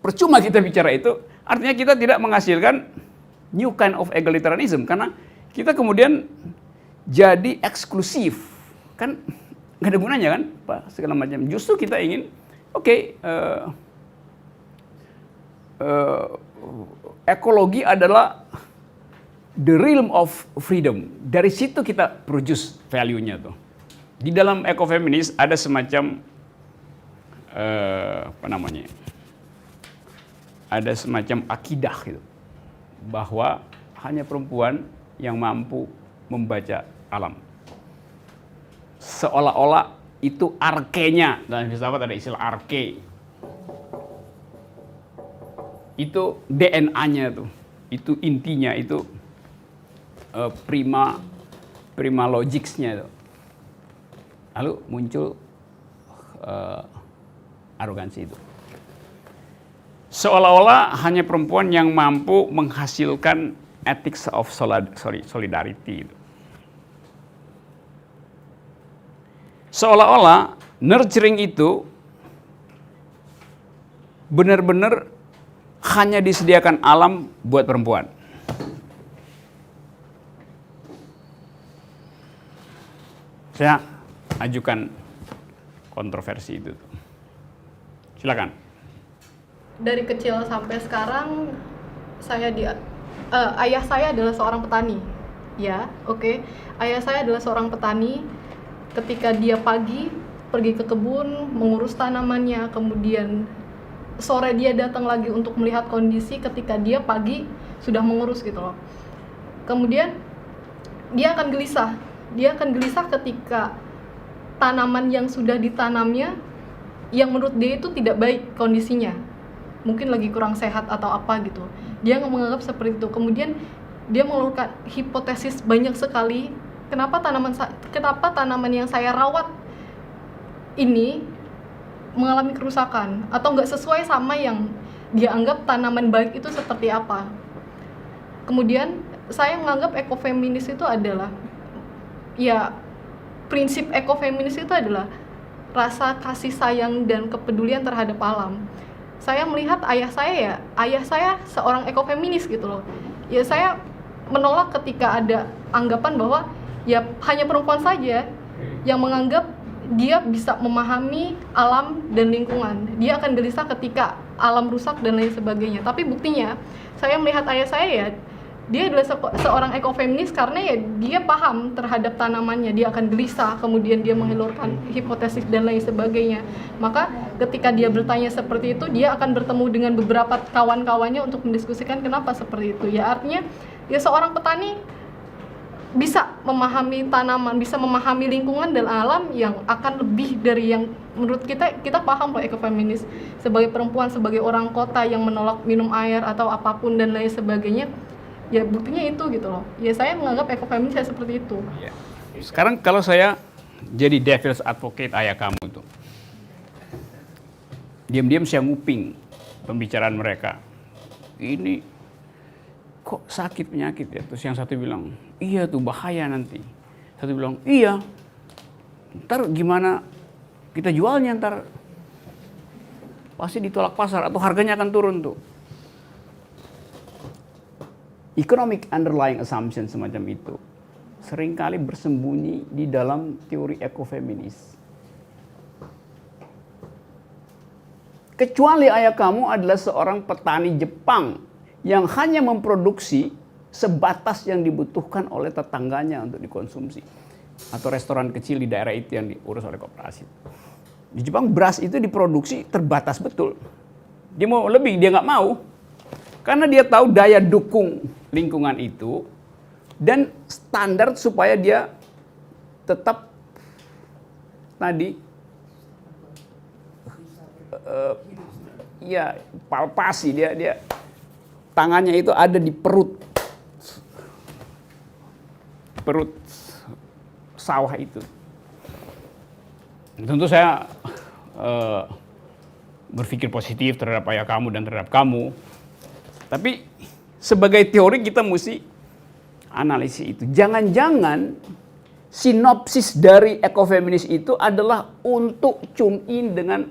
percuma kita bicara itu, artinya kita tidak menghasilkan new kind of egalitarianism karena kita kemudian jadi eksklusif, kan nggak ada gunanya kan, Pak, segala macam. Justru kita ingin, ekologi adalah the realm of freedom. Dari situ kita produce value-nya tuh. Di dalam ekofeminis ada semacam ada semacam akidah gitu, bahwa hanya perempuan yang mampu membaca alam. Seolah-olah itu arkenya, dalam filsafat ada istilah arke. Itu DNA-nya tuh, itu intinya, itu prima logics-nya tuh. Lalu muncul arogansi itu. Seolah-olah hanya perempuan yang mampu menghasilkan ethics of solidarity itu. Seolah-olah nurturing itu benar-benar hanya disediakan alam buat perempuan. Saya ajukan kontroversi itu. Silakan. Dari kecil sampai sekarang ayah saya adalah seorang petani. Ya, oke. Ayah saya adalah seorang petani. Ketika dia pagi pergi ke kebun mengurus tanamannya, kemudian sore dia datang lagi untuk melihat kondisi ketika dia pagi sudah mengurus gitu loh. Kemudian dia akan gelisah. Dia akan gelisah ketika tanaman yang sudah ditanamnya yang menurut dia itu tidak baik kondisinya. Mungkin lagi kurang sehat atau apa gitu. Dia menganggap seperti itu. Kemudian dia mengeluarkan hipotesis banyak sekali kenapa tanaman yang saya rawat ini mengalami kerusakan atau nggak sesuai sama yang dia anggap tanaman baik itu seperti apa. Kemudian saya menganggap ekofeminis itu adalah, ya, prinsip ekofeminis itu adalah rasa kasih sayang dan kepedulian terhadap alam. Saya melihat ayah saya seorang ekofeminis gitu loh. Ya, saya menolak ketika ada anggapan bahwa ya hanya perempuan saja yang menganggap dia bisa memahami alam dan lingkungan. Dia akan gelisah ketika alam rusak dan lain sebagainya. Tapi buktinya saya melihat ayah saya, ya dia adalah seorang ekofeminis karena ya dia paham terhadap tanamannya. Dia akan gelisah, kemudian dia mengeluarkan hipotesis dan lain sebagainya. Maka ketika dia bertanya seperti itu, dia akan bertemu dengan beberapa kawan-kawannya untuk mendiskusikan kenapa seperti itu. Ya artinya ya seorang petani bisa memahami tanaman, bisa memahami lingkungan dan alam yang akan lebih dari yang menurut kita paham loh ekofeminis. Sebagai perempuan, sebagai orang kota yang menolak minum air atau apapun dan lain sebagainya, ya buktinya itu gitu loh. Ya saya menganggap ekofeminis saya seperti itu. Ya. Sekarang kalau saya jadi devil's advocate ayah kamu tuh, diam-diam saya nguping pembicaraan mereka. Ini kok sakit penyakit ya? Terus yang satu bilang, iya tuh bahaya nanti. Satu bilang, iya. Ntar gimana kita jualnya ntar? Pasti ditolak pasar atau harganya akan turun tuh. Economic underlying assumption semacam itu seringkali bersembunyi di dalam teori ekofeminis. Kecuali ayah kamu adalah seorang petani Jepang yang hanya memproduksi sebatas yang dibutuhkan oleh tetangganya untuk dikonsumsi. Atau restoran kecil di daerah itu yang diurus oleh koperasi. Di Jepang beras itu diproduksi terbatas betul. Dia mau lebih, dia nggak mau. Karena dia tahu daya dukung lingkungan itu dan standar supaya dia tetap tadi ya palpasi, dia tangannya itu ada di perut sawah itu. Tentu saya berpikir positif terhadap ayah kamu dan terhadap kamu. Tapi sebagai teori kita mesti analisis itu. Jangan-jangan sinopsis dari ekofeminis itu adalah untuk tune in dengan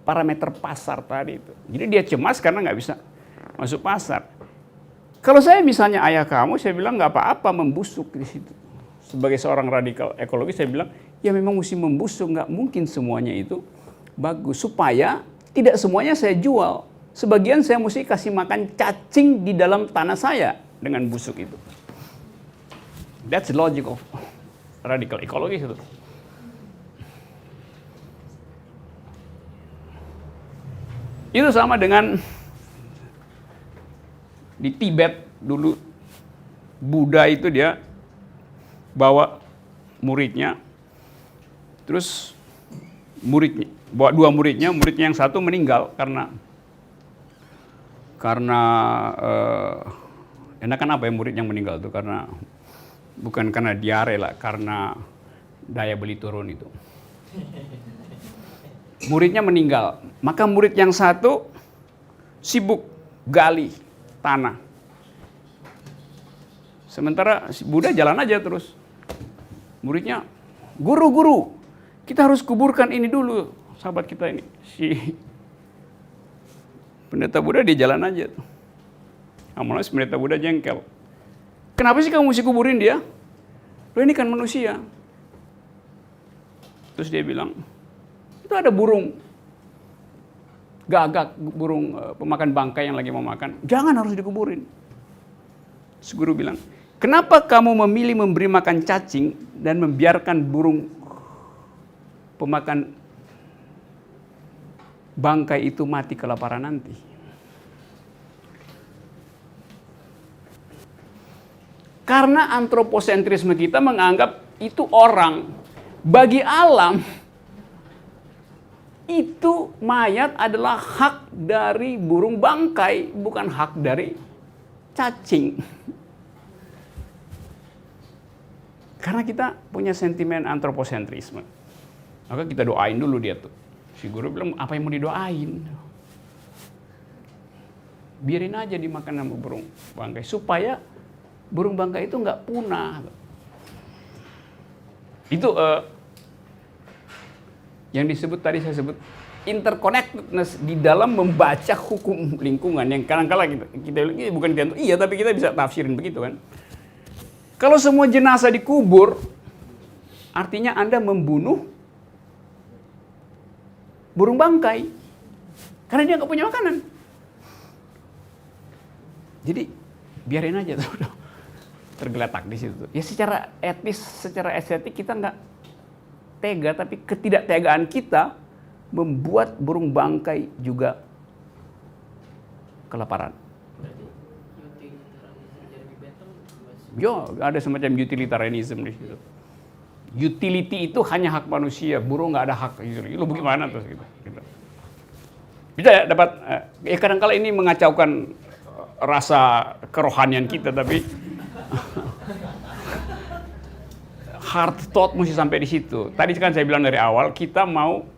parameter pasar tadi itu. Jadi dia cemas karena nggak bisa masuk pasar. Kalau saya misalnya ayah kamu, saya bilang nggak apa-apa membusuk di situ. Sebagai seorang radikal ekologi, saya bilang ya memang mesti membusuk, nggak mungkin semuanya itu bagus. Supaya tidak semuanya saya jual. Sebagian saya mesti kasih makan cacing di dalam tanah saya dengan busuk itu. That's the logic of radical ecology itu. Itu sama dengan di Tibet dulu Buddha itu dia bawa muridnya, terus bawa dua muridnya yang satu meninggal karena enakan apa ya murid yang meninggal itu karena bukan karena diare lah, karena daya beli turun itu. Muridnya meninggal, maka murid yang satu sibuk gali tanah. Sementara Buddha jalan aja terus. Muridnya, guru, kita harus kuburkan ini dulu, sahabat kita ini. Si pendeta Buddha dia jalan aja. Amalnya pendeta Buddha jengkel. Kenapa sih kamu mesti kuburin dia? Loh ini kan manusia. Terus dia bilang, itu ada burung gagak, burung pemakan bangkai yang lagi mau makan. Jangan, harus dikuburin. Terus guru bilang, Kenapa kamu memilih memberi makan cacing dan membiarkan burung pemakan bangkai itu mati kelaparan nanti? Karena antroposentrisme kita menganggap itu orang. Bagi alam, itu mayat adalah hak dari burung bangkai, bukan hak dari cacing. Karena kita punya sentimen antroposentrisme. Maka kita doain dulu dia tuh. Si guru bilang, apa yang mau didoain? Biarin aja dimakan sama burung bangkai. Supaya burung bangkai itu nggak punah. Itu yang disebut tadi saya sebut interconnectedness di dalam membaca hukum lingkungan yang kadang-kala kita bilang ini bukan diantuk, iya tapi kita bisa tafsirin begitu kan. Kalau semua jenazah dikubur, artinya Anda membunuh burung bangkai karena dia nggak punya makanan. Jadi biarin aja tuh tergeletak di situ. Ya secara etis, secara estetik kita nggak tega, tapi ketidaktegaan kita membuat burung bangkai juga kelaparan. Yo, ada semacam utilitarianism di situ. Utility itu hanya hak manusia, burung nggak ada hak. Lu bagaimana tuh? Gitu. Bisa ya dapat. Ya kadang-kala ini mengacaukan rasa kerohanian kita, tapi hard thought mesti sampai di situ. Tadi kan saya bilang dari awal kita mau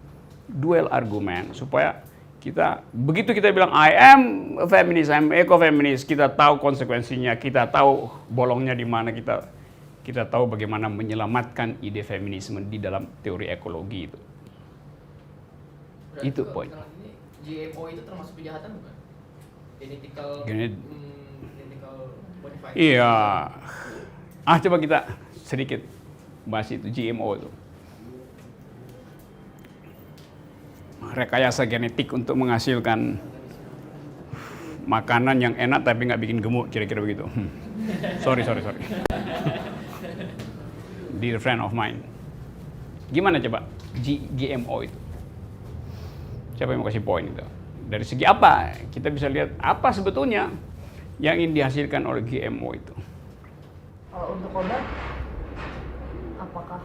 duel argumen supaya kita begitu kita bilang I am a feminist, I am eco-feminist, kita tahu konsekuensinya, kita tahu bolongnya di mana, kita tahu bagaimana menyelamatkan ide feminisme di dalam teori ekologi itu. Berarti Itu poin. GMO itu termasuk kejahatan bukan? Genetical modified. Iya. Coba kita sedikit bahas itu GMO itu. Rekayasa genetik untuk menghasilkan makanan yang enak tapi nggak bikin gemuk, kira-kira begitu. Sorry. Dear friend of mine. Gimana coba GMO itu? Siapa yang mau kasih poin itu? Dari segi apa? Kita bisa lihat apa sebetulnya yang ingin dihasilkan oleh GMO itu. Kalau untuk obat, apakah?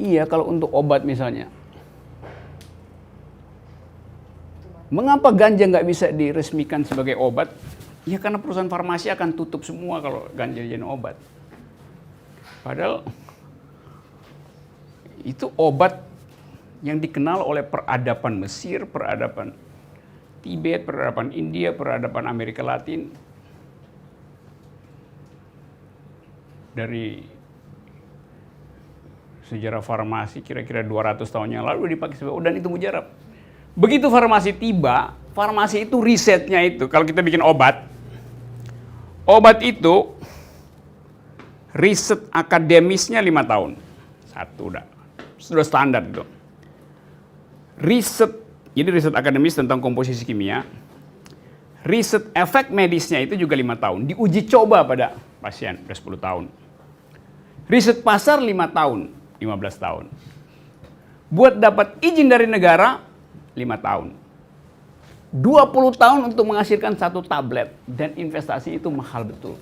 Iya, kalau untuk obat misalnya. Mengapa ganja nggak bisa diresmikan sebagai obat? Ya karena perusahaan farmasi akan tutup semua kalau ganja jadi obat. Padahal itu obat yang dikenal oleh peradaban Mesir, peradaban Tibet, peradaban India, peradaban Amerika Latin. Dari sejarah farmasi kira-kira 200 tahun yang lalu dipakai sebagai dan itu mujarab. Begitu farmasi tiba, farmasi itu risetnya itu, kalau kita bikin obat itu riset akademisnya 5 tahun. Satu sudah standar itu. Jadi riset akademis tentang komposisi kimia. Riset efek medisnya itu juga 5 tahun. Diuji coba pada pasien, udah 10 tahun. Riset pasar 5 tahun, 15 tahun. Buat dapat izin dari negara, 5 tahun. 20 tahun untuk menghasilkan satu tablet. Dan investasi itu mahal betul.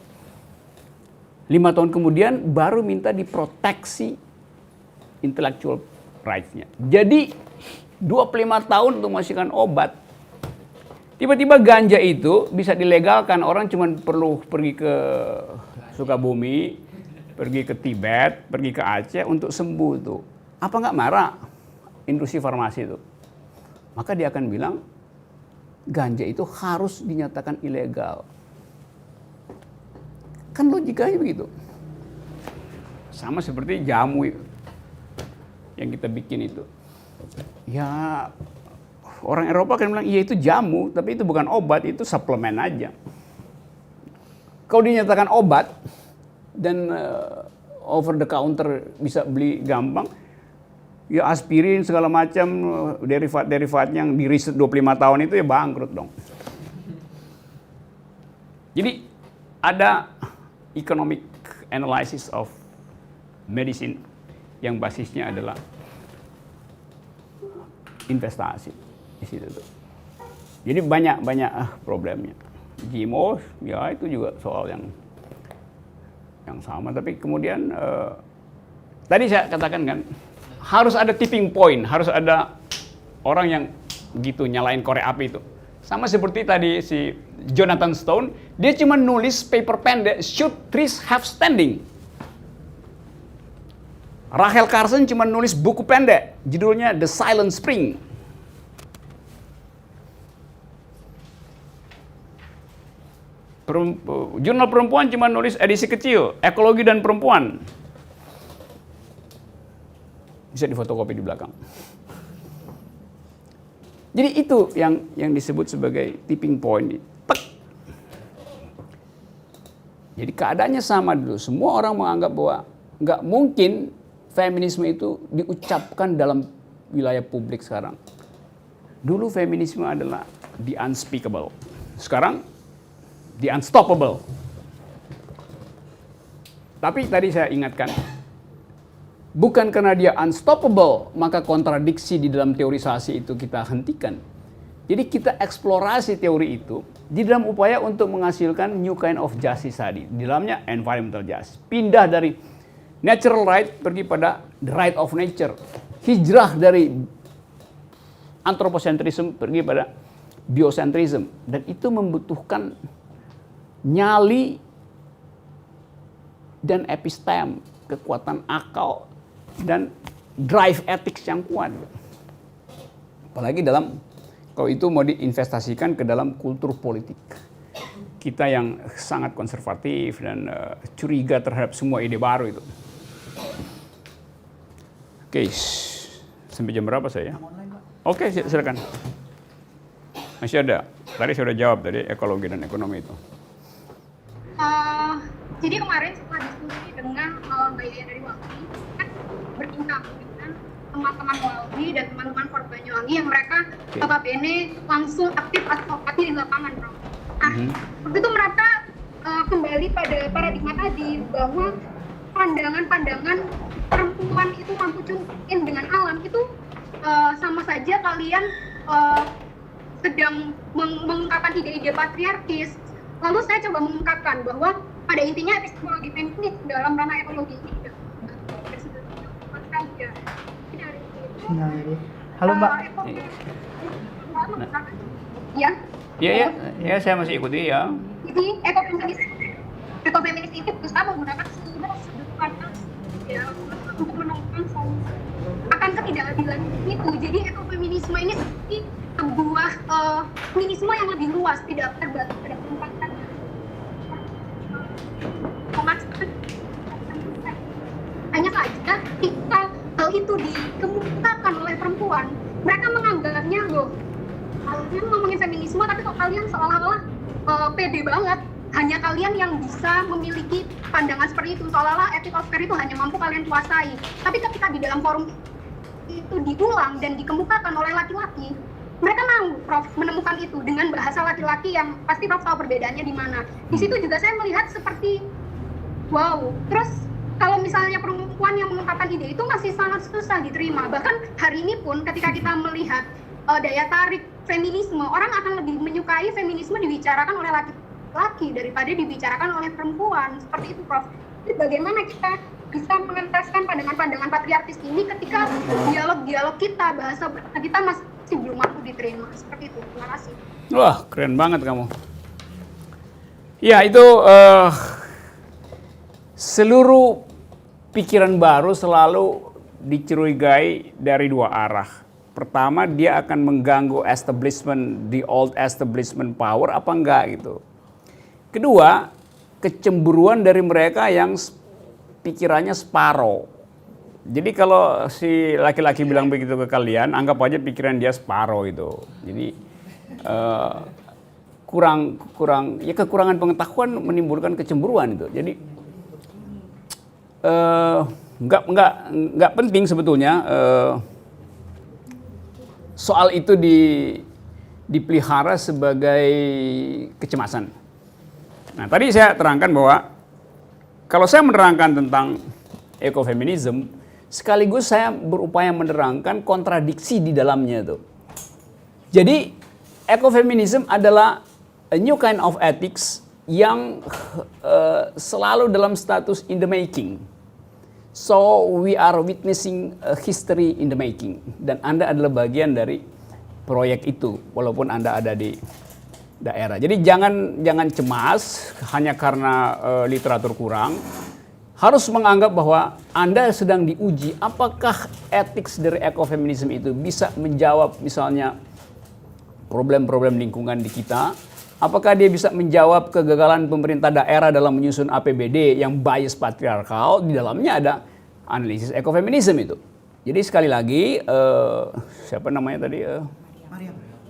5 tahun kemudian baru minta diproteksi intellectual rights-nya. Jadi 25 tahun untuk menghasilkan obat. Tiba-tiba ganja itu bisa dilegalkan. Orang cuma perlu pergi ke Sukabumi, pergi ke Tibet, pergi ke Aceh untuk sembuh itu. Apa nggak marah industri farmasi itu? Maka dia akan bilang ganja itu harus dinyatakan ilegal. Kan logikanya begitu. Sama seperti jamu yang kita bikin itu. Ya orang Eropa kan bilang iya itu jamu, tapi itu bukan obat, itu suplemen aja. Kalau dinyatakan obat dan over the counter bisa beli gampang, ya aspirin segala macam derivat-derivat yang di riset 25 tahun itu ya bangkrut dong. Jadi ada economic analysis of medicine yang basisnya adalah investasi di situ tuh. Jadi banyak problemnya. GMO ya itu juga soal yang sama, tapi kemudian tadi saya katakan kan harus ada tipping point, harus ada orang yang gitu nyalain korek api itu. Sama seperti tadi si Jonathan Stone, dia cuma nulis paper pendek, Should Trees Have Standing. Rachel Carson cuma nulis buku pendek, judulnya The Silent Spring. Jurnal Perempuan cuma nulis edisi kecil, Ekologi dan Perempuan. Bisa difotokopi di belakang. Jadi itu yang disebut sebagai tipping point. Tek. Jadi keadaannya sama dulu. Semua orang menganggap bahwa nggak mungkin feminisme itu diucapkan dalam wilayah publik sekarang. Dulu feminisme adalah the unspeakable. Sekarang the unstoppable. Tapi tadi saya ingatkan, bukan karena dia unstoppable, maka kontradiksi di dalam teorisasi itu kita hentikan. Jadi kita eksplorasi teori itu di dalam upaya untuk menghasilkan new kind of justice tadi. Di dalamnya environmental justice. Pindah dari natural right pergi pada the right of nature. Hijrah dari anthropocentrism pergi pada biocentrism. Dan itu membutuhkan nyali dan epistem, kekuatan akal dan drive ethics yang kuat. Apalagi kalau itu mau diinvestasikan ke dalam kultur politik. Kita yang sangat konservatif dan curiga terhadap semua ide baru itu. Oke, sampai jam berapa saya? Oke, silakan. Masih ada. Tadi saya sudah jawab tadi ekologi dan ekonomi itu. Jadi kemarin setelah diskusi dengan Mbak Yaya dari Walhi, kan berbincang dengan teman-teman Walhi dan teman-teman Fort Banyuwangi yang mereka notabene langsung aktif advokasi di lapangan, bro. Nah, waktu itu mereka kembali pada paradigma tadi bahwa pandangan-pandangan perempuan itu mampu tune-in dengan alam itu sama saja kalian sedang mengungkapkan ide-ide patriarkis. Lalu saya coba mengungkapkan bahwa pada intinya epistemologi feminis dalam ranah ekologi ini saja. Halo Mbak. Ya, saya masih ikuti ya. Jadi ekofeminis ini berusaha menggunakan sumber sudut pandang ya untuk menemukan solusi akan ketidakadilan itu. Jadi ekofeminisme ini seperti sebuah feminisme yang lebih luas, tidak terbatas pada penempatan. Hanya saja ketika hal itu dikemukakan oleh perempuan, mereka menganggapnya loh, kalian ngomongin feminisme tapi kok kalian seolah-olah pede banget, hanya kalian yang bisa memiliki pandangan seperti itu, seolah-olah ethical sphere itu hanya mampu kalian kuasai. Tapi ketika di dalam forum itu diulang dan dikemukakan oleh laki-laki, mereka mau Prof menemukan itu dengan bahasa laki-laki yang pasti Prof tahu perbedaannya di mana. Di situ juga saya melihat seperti wow, terus kalau misalnya perempuan yang mengungkapkan ide itu masih sangat susah diterima. Bahkan hari ini pun ketika kita melihat daya tarik feminisme, orang akan lebih menyukai feminisme dibicarakan oleh laki-laki daripada dibicarakan oleh perempuan. Seperti itu, Prof. Jadi bagaimana kita bisa mengentaskan pandangan-pandangan patriarkis ini ketika dialog-dialog kita, bahasa kita masih belum mampu diterima. Seperti itu. Terima kasih. Wah, keren banget kamu. Ya, itu seluruh pikiran baru selalu dicurigai dari dua arah. Pertama, dia akan mengganggu establishment, the old establishment power apa enggak gitu. Kedua, kecemburuan dari mereka yang pikirannya separoh. Jadi kalau si laki-laki bilang begitu ke kalian, anggap aja pikiran dia separoh itu. Jadi kekurangan pengetahuan menimbulkan kecemburuan itu. Jadi nggak penting sebetulnya soal itu dipelihara sebagai kecemasan. Nah, tadi saya terangkan bahwa kalau saya menerangkan tentang ekofeminisme, sekaligus saya berupaya menerangkan kontradiksi di dalamnya tuh. Jadi ekofeminisme adalah a new kind of ethics yang selalu dalam status in the making. So we are witnessing a history in the making. Dan Anda adalah bagian dari proyek itu, walaupun Anda ada di daerah. Jadi jangan cemas hanya karena literatur kurang. Harus menganggap bahwa Anda sedang diuji apakah ethics dari ekofeminisme itu bisa menjawab misalnya problem-problem lingkungan di kita. Apakah dia bisa menjawab kegagalan pemerintah daerah dalam menyusun APBD yang bias patriarkal? Di dalamnya ada analisis ekofeminisme itu. Jadi sekali lagi, siapa namanya tadi?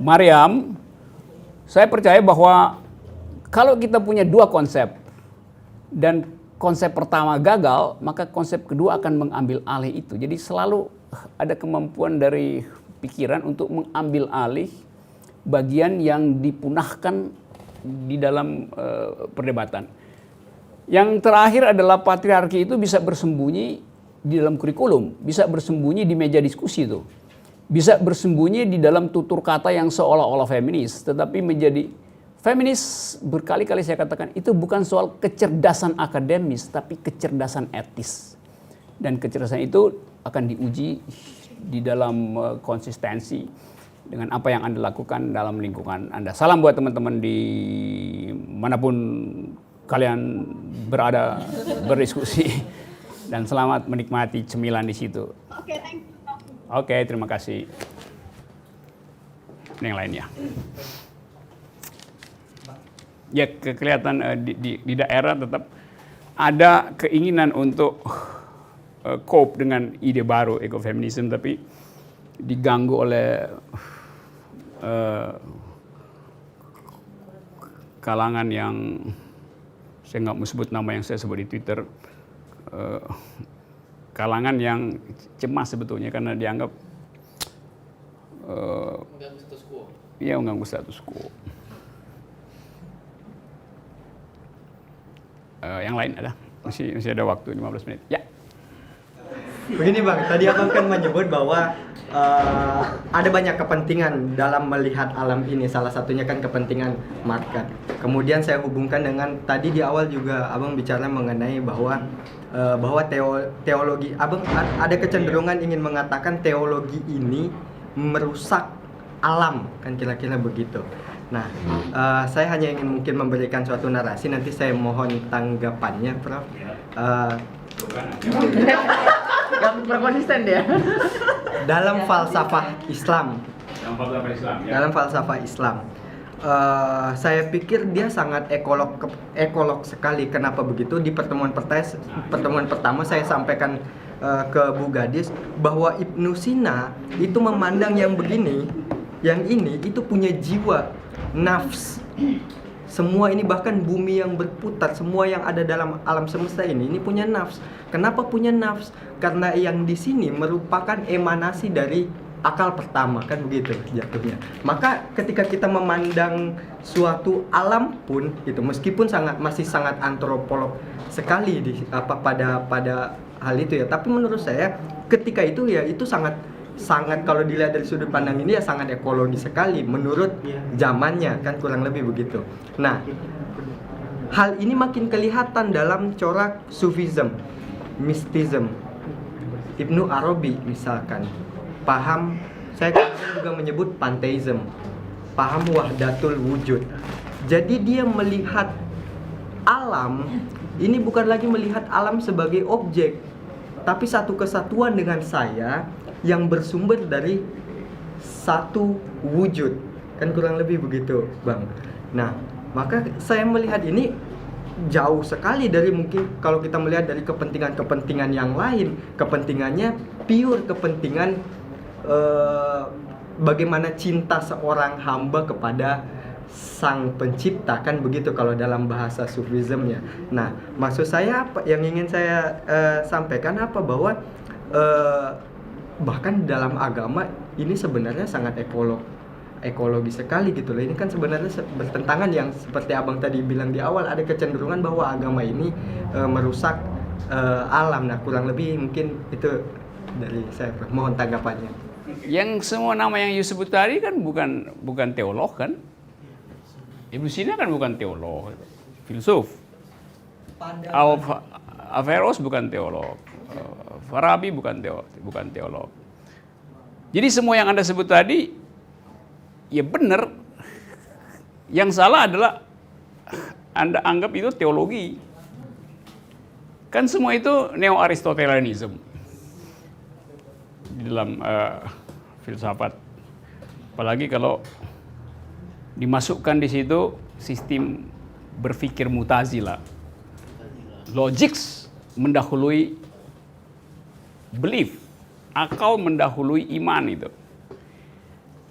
Mariam. Saya percaya bahwa kalau kita punya dua konsep dan konsep pertama gagal, maka konsep kedua akan mengambil alih itu. Jadi selalu ada kemampuan dari pikiran untuk mengambil alih bagian yang dipunahkan di dalam perdebatan. Yang terakhir adalah patriarki itu bisa bersembunyi di dalam kurikulum, bisa bersembunyi di meja diskusi itu, bisa bersembunyi di dalam tutur kata yang seolah-olah feminis, tetapi menjadi feminis berkali-kali saya katakan itu bukan soal kecerdasan akademis, tapi kecerdasan etis. Dan kecerdasan itu akan diuji di dalam konsistensi dengan apa yang Anda lakukan dalam lingkungan Anda. Salam buat teman-teman di manapun kalian berada berdiskusi. Dan selamat menikmati cemilan di situ. Oke, thank you. Oke, terima kasih. Ini yang lainnya. Ya, kelihatan di daerah tetap ada keinginan untuk cope dengan ide baru ekofeminisme, tapi diganggu oleh kalangan yang saya nggak mau sebut nama yang saya sebut di Twitter, kalangan yang cemas sebetulnya karena dianggap Mengganggu status quo. ya mengganggu status quo. Yang lain ada? Masih ada waktu 15 menit. Ya. Begini Bang, tadi Abang kan menyebut bahwa ada banyak kepentingan dalam melihat alam ini. Salah satunya kan kepentingan market. Kemudian saya hubungkan dengan tadi di awal juga Abang bicara mengenai bahwa teologi. Abang ada kecenderungan ingin mengatakan teologi ini merusak alam, kan kira-kira begitu. Nah, saya hanya ingin mungkin memberikan suatu narasi. Nanti saya mohon tanggapannya, Prof. Yang berkonsisten dia. Dalam falsafah Islam, dalam falsafah Islam, saya pikir dia sangat ekolog sekali. Kenapa begitu? Di pertemuan pertama saya sampaikan ke Bu Gadis bahwa Ibnu Sina itu memandang yang begini, yang ini itu punya jiwa, nafs. Semua ini bahkan bumi yang berputar, semua yang ada dalam alam semesta ini punya nafs. Kenapa punya nafs? Karena yang di sini merupakan emanasi dari akal pertama, kan begitu jatuhnya. Maka ketika kita memandang suatu alam pun itu meskipun masih sangat antropolog sekali pada hal itu ya, tapi menurut saya ketika itu ya itu sangat kalau dilihat dari sudut pandang ini ya sangat ekologi sekali menurut zamannya, kan kurang lebih begitu. Nah, hal ini makin kelihatan dalam corak Sufism, mistism. Ibnu Arabi misalkan paham, saya juga menyebut pantheism, paham wahdatul wujud. Jadi dia melihat alam ini bukan lagi melihat alam sebagai objek, tapi satu kesatuan dengan saya yang bersumber dari satu wujud, kan kurang lebih begitu Bang. Nah, maka saya melihat ini jauh sekali dari mungkin kalau kita melihat dari kepentingan-kepentingan yang lain. Kepentingannya pure kepentingan bagaimana cinta seorang hamba kepada sang pencipta, kan begitu kalau dalam bahasa Sufismnya. Nah, maksud saya apa yang ingin saya sampaikan bahwa bahkan dalam agama ini sebenarnya sangat ekologi sekali gitu loh. Ini kan sebenarnya bertentangan yang seperti abang tadi bilang di awal, ada kecenderungan bahwa agama ini merusak alam. Nah kurang lebih mungkin itu dari saya, mohon tanggapannya. Yang semua nama yang you sebut tadi kan bukan teolog kan? Ibnu Sina kan bukan teolog, filsuf. Averroes bukan teolog, Farabi bukan teolog. Jadi semua yang Anda sebut tadi ya benar. Yang salah adalah Anda anggap itu teologi. Kan semua itu neo-Aristotelianism di dalam filsafat. Apalagi kalau dimasukkan di situ sistem berpikir Mu'tazilah. Logics mendahului belief, akal mendahului iman itu.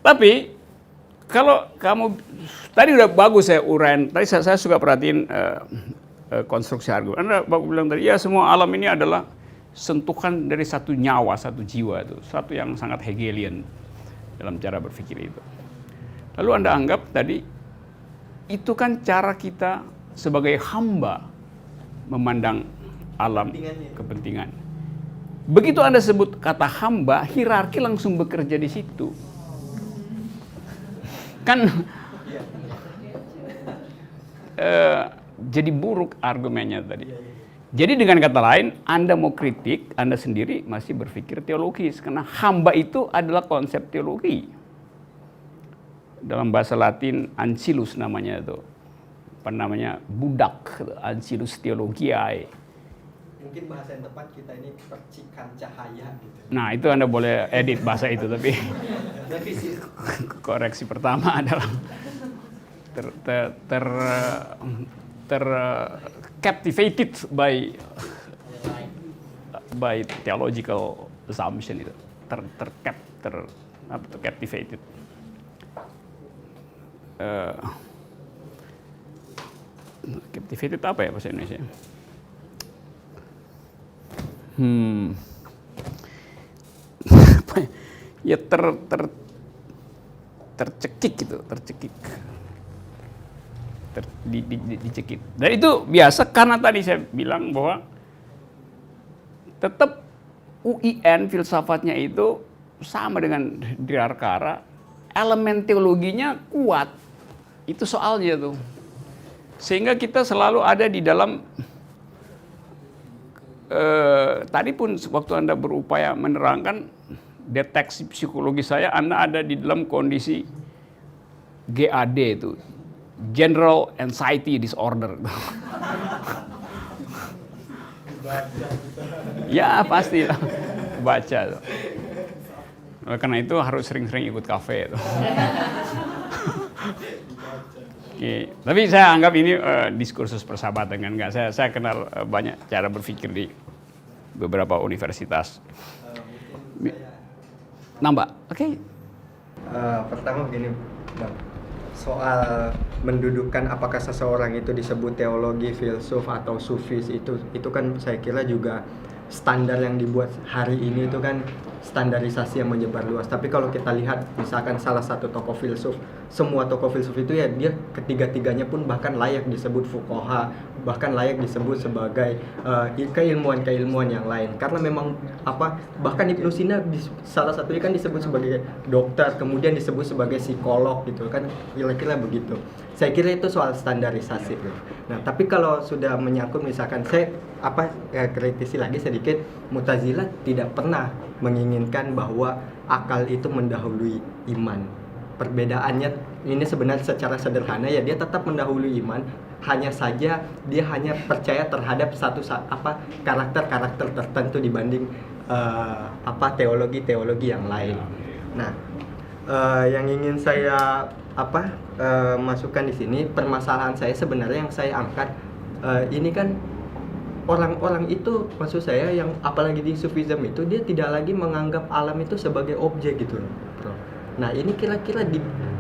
Tapi kalau kamu tadi udah bagus saya uraian, tadi saya suka perhatiin konstruksi argumen. Anda bagus bilang tadi ya semua alam ini adalah sentuhan dari satu nyawa, satu jiwa itu, satu yang sangat Hegelian dalam cara berpikir itu. Lalu Anda anggap tadi itu kan cara kita sebagai hamba memandang alam kepentingan. Begitu Anda sebut kata hamba, hierarki langsung bekerja di situ. Kan jadi buruk argumennya tadi. Jadi dengan kata lain, Anda mau kritik, Anda sendiri masih berpikir teologis. Karena hamba itu adalah konsep teologi. Dalam bahasa Latin, ancillus namanya itu. Apa namanya? Budak, ancillus theologiae. Mungkin bahasa yang tepat kita ini percikan cahaya gitu. Nah itu Anda boleh edit bahasa itu, tapi koreksi pertama adalah captivated by theological assumption itu, captivated. Captivated apa ya bahasa Indonesia? Ya tercekik gitu, dicekik. Dan itu biasa karena tadi saya bilang bahwa tetap UIN filsafatnya itu sama dengan Dirarkara, elemen teologinya kuat. Itu soalnya tuh. Sehingga kita selalu ada di dalam tadi pun waktu Anda berupaya menerangkan deteksi psikologi saya, Anda ada di dalam kondisi GAD itu, General Anxiety Disorder. Ya pasti lah, baca tuh. Karena itu harus sering-sering ikut kafe tuh. Oke. Tapi saya anggap ini diskursus persahabatan kan enggak. Saya kenal banyak cara berpikir di beberapa universitas. Nambah, oke. Pertama begini, Bang. Soal mendudukan apakah seseorang itu disebut teologi, filsuf atau sufis itu kan saya kira juga standar yang dibuat hari ini itu kan standarisasi yang menyebar luas. Tapi kalau kita lihat misalkan salah satu tokoh filsuf, semua tokoh filsuf itu ya dia ketiga-tiganya pun bahkan layak disebut fuqaha, bahkan layak disebut sebagai keilmuan-keilmuan yang lain. Karena memang bahkan Ibnu Sina salah satunya kan disebut sebagai dokter, kemudian disebut sebagai psikolog gitu kan, kira-kira begitu. Saya kira itu soal standarisasi. Nah, tapi kalau sudah menyangkut misalkan saya kritisi lagi sedikit, Mu'tazilah tidak pernah menginginkan bahwa akal itu mendahului iman. Perbedaannya ini sebenarnya secara sederhana ya, dia tetap mendahului iman, hanya saja dia hanya percaya terhadap satu karakter-karakter tertentu dibanding teologi-teologi yang lain. Nah, yang ingin saya masukkan di sini, permasalahan saya sebenarnya yang saya angkat ini kan orang-orang itu, maksud saya yang apalagi di sufism itu dia tidak lagi menganggap alam itu sebagai objek gitu loh, bro. Nah ini kira-kira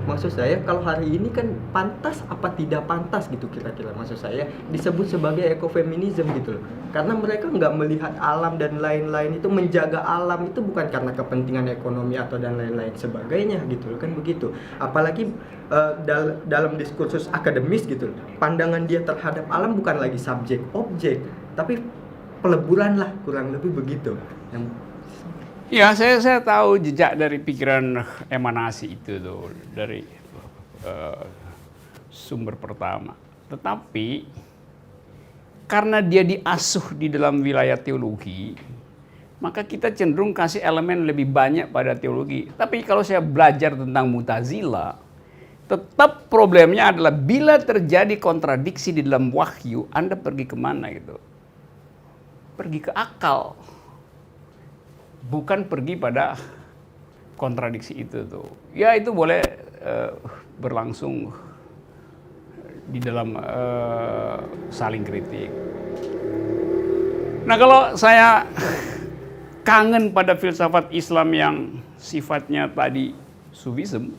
maksud saya kalau hari ini kan pantas apa tidak pantas gitu kira-kira, maksud saya disebut sebagai ekofeminisme gitu loh, karena mereka nggak melihat alam dan lain-lain, itu menjaga alam itu bukan karena kepentingan ekonomi atau dan lain-lain sebagainya gitu loh, kan begitu. Apalagi dalam diskursus akademis gitu loh, pandangan dia terhadap alam bukan lagi subjek objek tapi peleburan lah, kurang lebih begitu. Ya, saya tahu jejak dari pikiran emanasi itu tuh dari sumber pertama. Tetapi karena dia diasuh di dalam wilayah teologi, maka kita cenderung kasih elemen lebih banyak pada teologi. Tapi kalau saya belajar tentang Mu'tazilah, tetap problemnya adalah bila terjadi kontradiksi di dalam wahyu, Anda pergi kemana gitu? Pergi ke akal, bukan pergi pada kontradiksi itu tuh. Ya itu boleh berlangsung di dalam saling kritik. Nah kalau saya kangen pada filsafat Islam yang sifatnya tadi sufisme,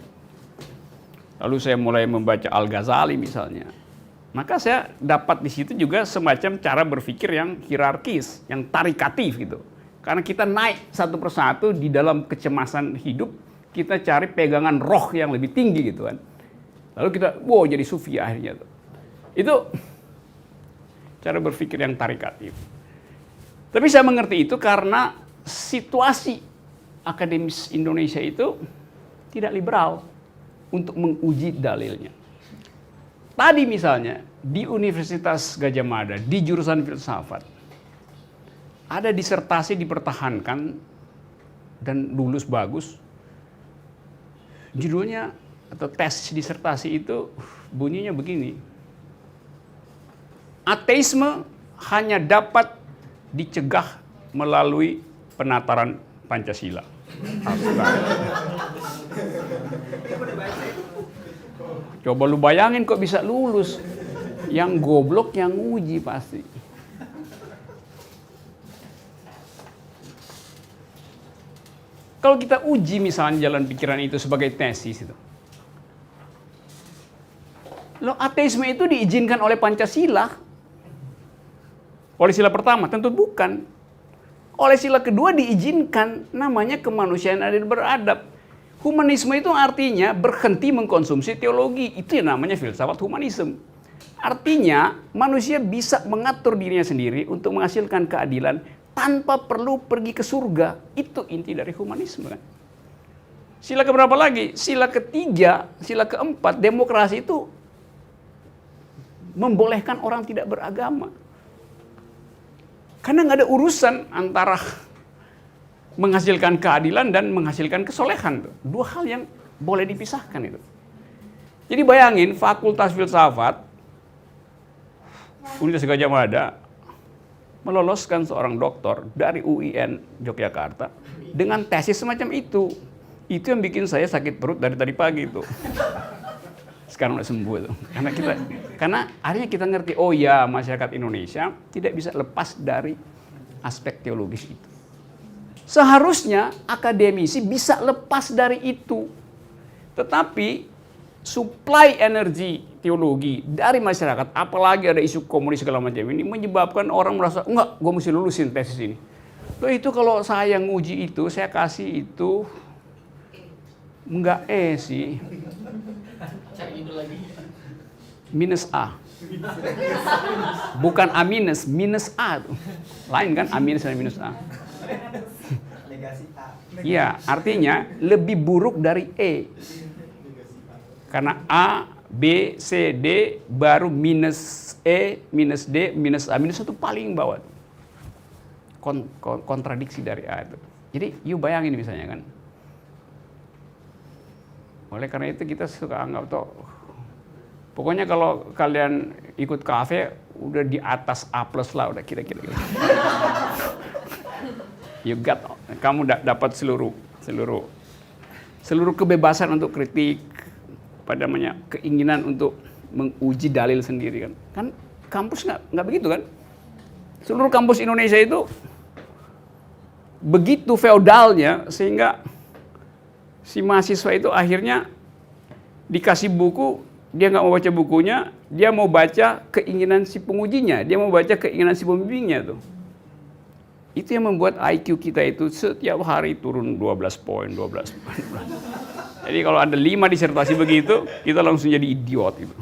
lalu saya mulai membaca Al-Ghazali misalnya, maka saya dapat di situ juga semacam cara berpikir yang hierarkis, yang tarikatif gitu. Karena kita naik satu persatu di dalam kecemasan hidup, kita cari pegangan roh yang lebih tinggi gitu kan. Lalu kita, wow jadi sufi akhirnya tuh. Itu cara berpikir yang tarikatif. Tapi saya mengerti itu karena situasi akademis Indonesia itu tidak liberal untuk menguji dalilnya. Tadi misalnya di Universitas Gadjah Mada, di jurusan filsafat, ada disertasi dipertahankan dan lulus bagus. Judulnya atau tes disertasi itu bunyinya begini. Ateisme hanya dapat dicegah melalui penataran Pancasila. Coba lu bayangin kok bisa lulus. Yang goblok yang uji pasti. Kalau kita uji misalnya jalan pikiran itu sebagai tesis itu. Loh, ateisme itu diizinkan oleh Pancasila. Oleh sila pertama tentu bukan. Oleh sila kedua diizinkan, namanya kemanusiaan adil beradab. Humanisme itu artinya berhenti mengkonsumsi teologi. Itu yang namanya filsafat humanisme. Artinya manusia bisa mengatur dirinya sendiri untuk menghasilkan keadilan tanpa perlu pergi ke surga. Itu inti dari humanisme kan. Sila keberapa lagi? Sila ketiga, sila keempat, demokrasi itu membolehkan orang tidak beragama. Karena nggak ada urusan antara menghasilkan keadilan dan menghasilkan kesolehan. Dua hal yang boleh dipisahkan itu. Jadi bayangin Fakultas Filsafat Universitas Gadjah Mada meloloskan seorang doktor dari UIN Yogyakarta dengan tesis semacam itu. Itu yang bikin saya sakit perut dari tadi pagi itu. Sekarang udah sembuh tuh. Karena akhirnya kita ngerti, oh ya masyarakat Indonesia tidak bisa lepas dari aspek teologis itu. Seharusnya akademisi bisa lepas dari itu. Tetapi supply energi teologi dari masyarakat, apalagi ada isu komunis segala macam ini, menyebabkan orang merasa, enggak, gue mesti lulusin tesis ini. Loh itu kalau saya nguji itu, saya kasih itu, enggak sih. Minus A. Bukan A minus, minus A. Lain kan A minus dan minus A. Iya, artinya lebih buruk dari E. Karena A, B, C, D, baru minus E, minus D, minus A. Minus itu paling bawah. Kontradiksi dari A itu. Jadi, you bayangin misalnya kan. Oleh karena itu kita suka anggap tuh, pokoknya kalau kalian ikut kafe, udah di atas A plus lah, udah kira-kira. You got, kamu dapat seluruh kebebasan untuk kritik, namanya keinginan untuk menguji dalil sendiri kan. Kan kampus nggak begitu kan? Seluruh kampus Indonesia itu begitu feodalnya sehingga si mahasiswa itu akhirnya dikasih buku, dia nggak mau baca bukunya, dia mau baca keinginan si pengujinya, dia mau baca keinginan si pembimbingnya tuh. Itu yang membuat IQ kita itu setiap hari turun 12 poin. Jadi kalau ada 5 disertasi begitu, kita langsung jadi idiot gitu.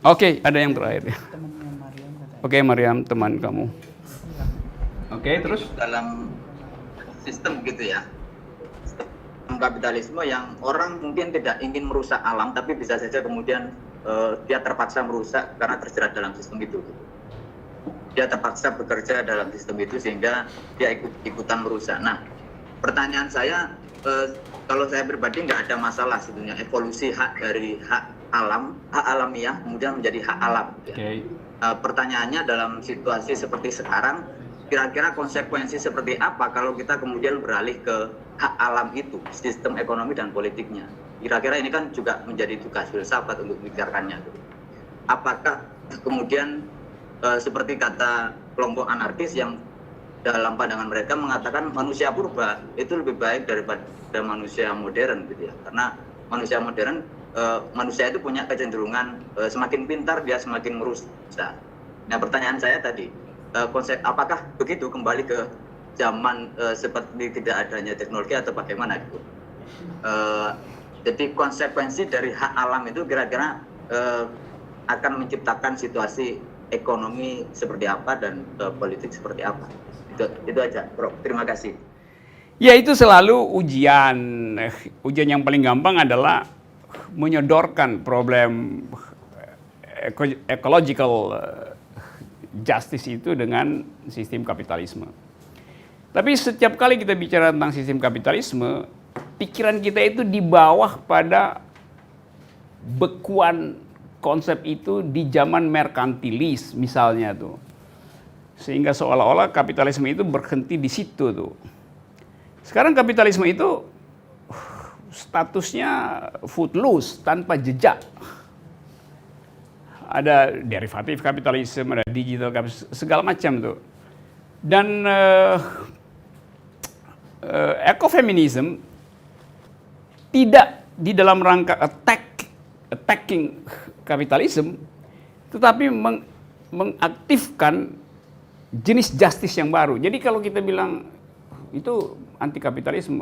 Oke, ada yang terakhir ya. Oke, Mariam, teman kamu. Oke, terus dalam sistem gitu ya, sistem kapitalisme yang orang mungkin tidak ingin merusak alam, tapi bisa saja kemudian dia terpaksa merusak karena terjerat dalam sistem itu. Dia terpaksa bekerja dalam sistem itu sehingga dia ikutan merusak. Nah, pertanyaan saya, kalau saya pribadi nggak ada masalah sebetulnya evolusi hak dari hak alamiah kemudian menjadi hak alam. Okay. Pertanyaannya dalam situasi seperti sekarang, kira-kira konsekuensi seperti apa kalau kita kemudian beralih ke hak alam itu, sistem ekonomi dan politiknya. Kira-kira ini kan juga menjadi tugas filsafat untuk memikirkannya. Apakah kemudian seperti kata kelompok anarkis yang dalam pandangan mereka mengatakan manusia purba itu lebih baik daripada manusia modern gitu ya, karena manusia modern manusia itu punya kecenderungan semakin pintar dia semakin merusak. Nah, pertanyaan saya tadi, konsep apakah begitu kembali ke zaman seperti tidak adanya teknologi atau bagaimana gitu? Jadi konsekuensi dari hak alam itu kira-kira akan menciptakan situasi ekonomi seperti apa dan politik seperti apa. Itu aja, Prof. Terima kasih. Ya, itu selalu ujian. Ujian yang paling gampang adalah menyodorkan problem ecological justice itu dengan sistem kapitalisme. Tapi setiap kali kita bicara tentang sistem kapitalisme, pikiran kita itu di bawah pada bekuan konsep itu di zaman merkantilis misalnya tuh. Sehingga seolah-olah kapitalisme itu berhenti di situ tuh. Sekarang kapitalisme itu statusnya footloose, tanpa jejak. Ada derivatif kapitalisme, ada digital kapitalisme, segala macam tuh. Dan ekofeminisme tidak di dalam rangka attacking kapitalisme, tetapi mengaktifkan jenis justice yang baru. Jadi kalau kita bilang itu anti kapitalisme,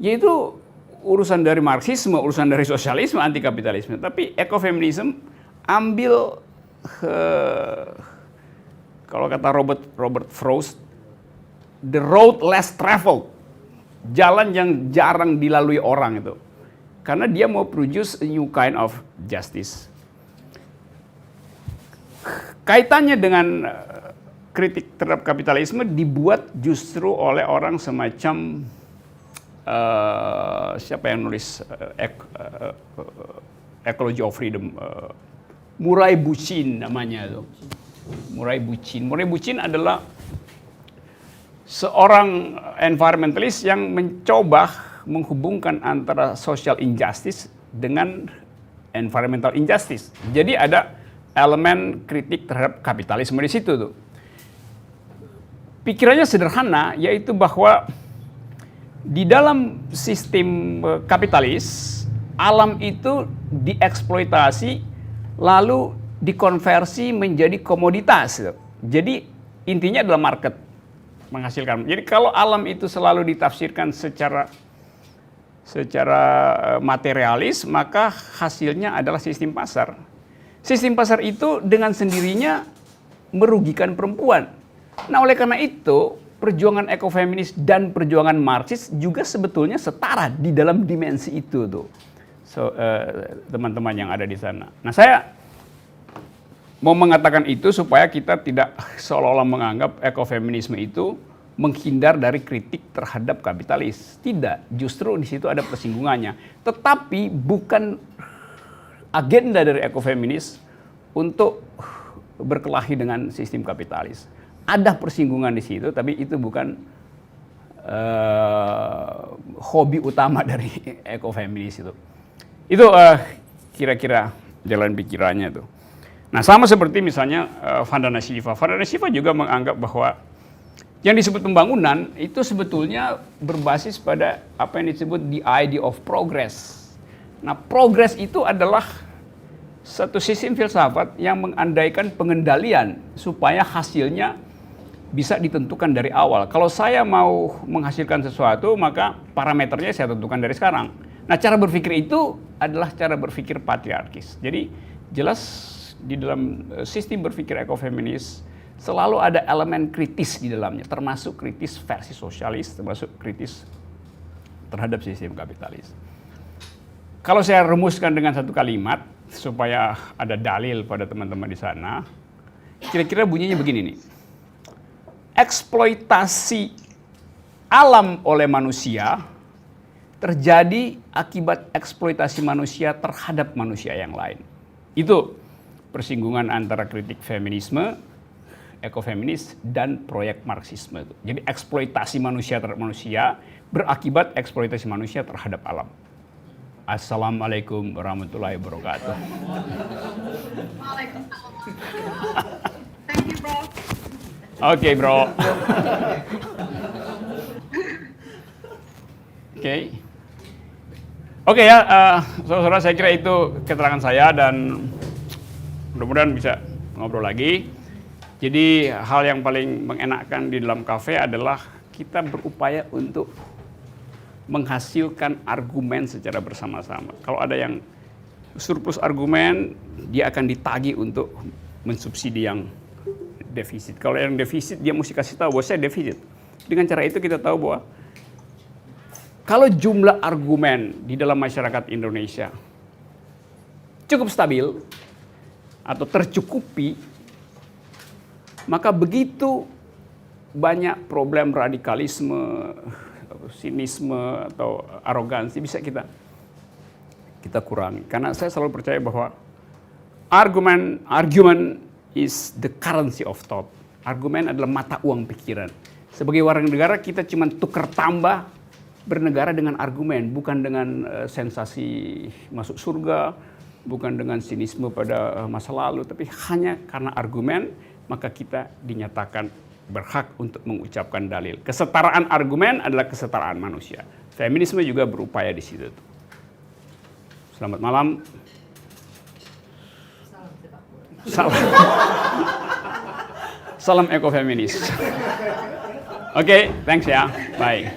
yaitu urusan dari Marxisme, urusan dari sosialisme, anti kapitalisme. Tapi ekofeminisme ambil kalau kata Robert Frost, the road less traveled, jalan yang jarang dilalui orang itu. Karena dia mau produce a new kind of justice. Kaitannya dengan kritik terhadap kapitalisme dibuat justru oleh orang semacam siapa yang nulis Ecology of Freedom, Murray Bookchin namanya itu. Murray Bookchin adalah seorang environmentalist yang mencoba menghubungkan antara social injustice dengan environmental injustice. Jadi ada elemen kritik terhadap kapitalisme di situ tuh. Pikirannya sederhana, yaitu bahwa di dalam sistem kapitalis, alam itu dieksploitasi lalu dikonversi menjadi komoditas. Jadi intinya adalah market menghasilkan. Jadi kalau alam itu selalu ditafsirkan secara materialis, maka hasilnya adalah sistem pasar. Sistem pasar itu dengan sendirinya merugikan perempuan. Nah, oleh karena itu, perjuangan ekofeminis dan perjuangan Marxis juga sebetulnya setara di dalam dimensi itu tuh. Teman-teman yang ada di sana. Nah, saya mau mengatakan itu supaya kita tidak seolah-olah menganggap ekofeminisme itu menghindar dari kritik terhadap kapitalis. Tidak, justru di situ ada persinggungannya. Tetapi bukan agenda dari ekofeminis untuk berkelahi dengan sistem kapitalis. Ada persinggungan di situ, tapi itu bukan hobi utama dari ekofeminis itu. Itu kira-kira jalan pikirannya itu. Nah, sama seperti misalnya Vandana Shiva. Vandana Shiva juga menganggap bahwa Yang disebut pembangunan itu sebetulnya berbasis pada apa yang disebut the idea of progress. Nah, progress itu adalah satu sistem filsafat yang mengandaikan pengendalian supaya hasilnya bisa ditentukan dari awal. Kalau saya mau menghasilkan sesuatu, maka parameternya saya tentukan dari sekarang. Nah, cara berpikir itu adalah cara berpikir patriarkis. Jadi jelas di dalam sistem berpikir ekofeminis selalu ada elemen kritis di dalamnya, termasuk kritis versi sosialis, termasuk kritis terhadap sistem kapitalis. Kalau saya rumuskan dengan satu kalimat supaya ada dalil pada teman-teman di sana, kira-kira bunyinya begini nih. Eksploitasi alam oleh manusia terjadi akibat eksploitasi manusia terhadap manusia yang lain. Itu persinggungan antara kritik feminisme, ekofeminis, dan proyek Marxisme. Jadi eksploitasi manusia terhadap manusia berakibat eksploitasi manusia terhadap alam. Assalamualaikum warahmatullahi wabarakatuh. Waalaikumsalam. Thank you, bro. Oke, bro. Oke ya, saudara-saudara, saya kira itu keterangan saya dan mudah-mudahan bisa ngobrol lagi. Jadi hal yang paling mengenakkan di dalam kafe adalah kita berupaya untuk menghasilkan argumen secara bersama-sama. Kalau ada yang surplus argumen, dia akan ditagih untuk mensubsidi yang defisit. Kalau yang defisit, dia mesti kasih tahu bahwa saya defisit. Dengan cara itu kita tahu bahwa kalau jumlah argumen di dalam masyarakat Indonesia cukup stabil atau tercukupi, maka begitu banyak problem radikalisme, sinisme atau arogansi bisa kita kurangi. Karena saya selalu percaya bahwa argument is the currency of thought. Argumen adalah mata uang pikiran. Sebagai warga negara kita cuma tukar tambah bernegara dengan argumen, bukan dengan sensasi masuk surga, bukan dengan sinisme pada masa lalu, tapi hanya karena argumen maka kita dinyatakan berhak untuk mengucapkan dalil. Kesetaraan argumen adalah kesetaraan manusia. Feminisme juga berupaya di situ. Selamat malam. Salam ekofeminis. Oke, thanks ya. Bye.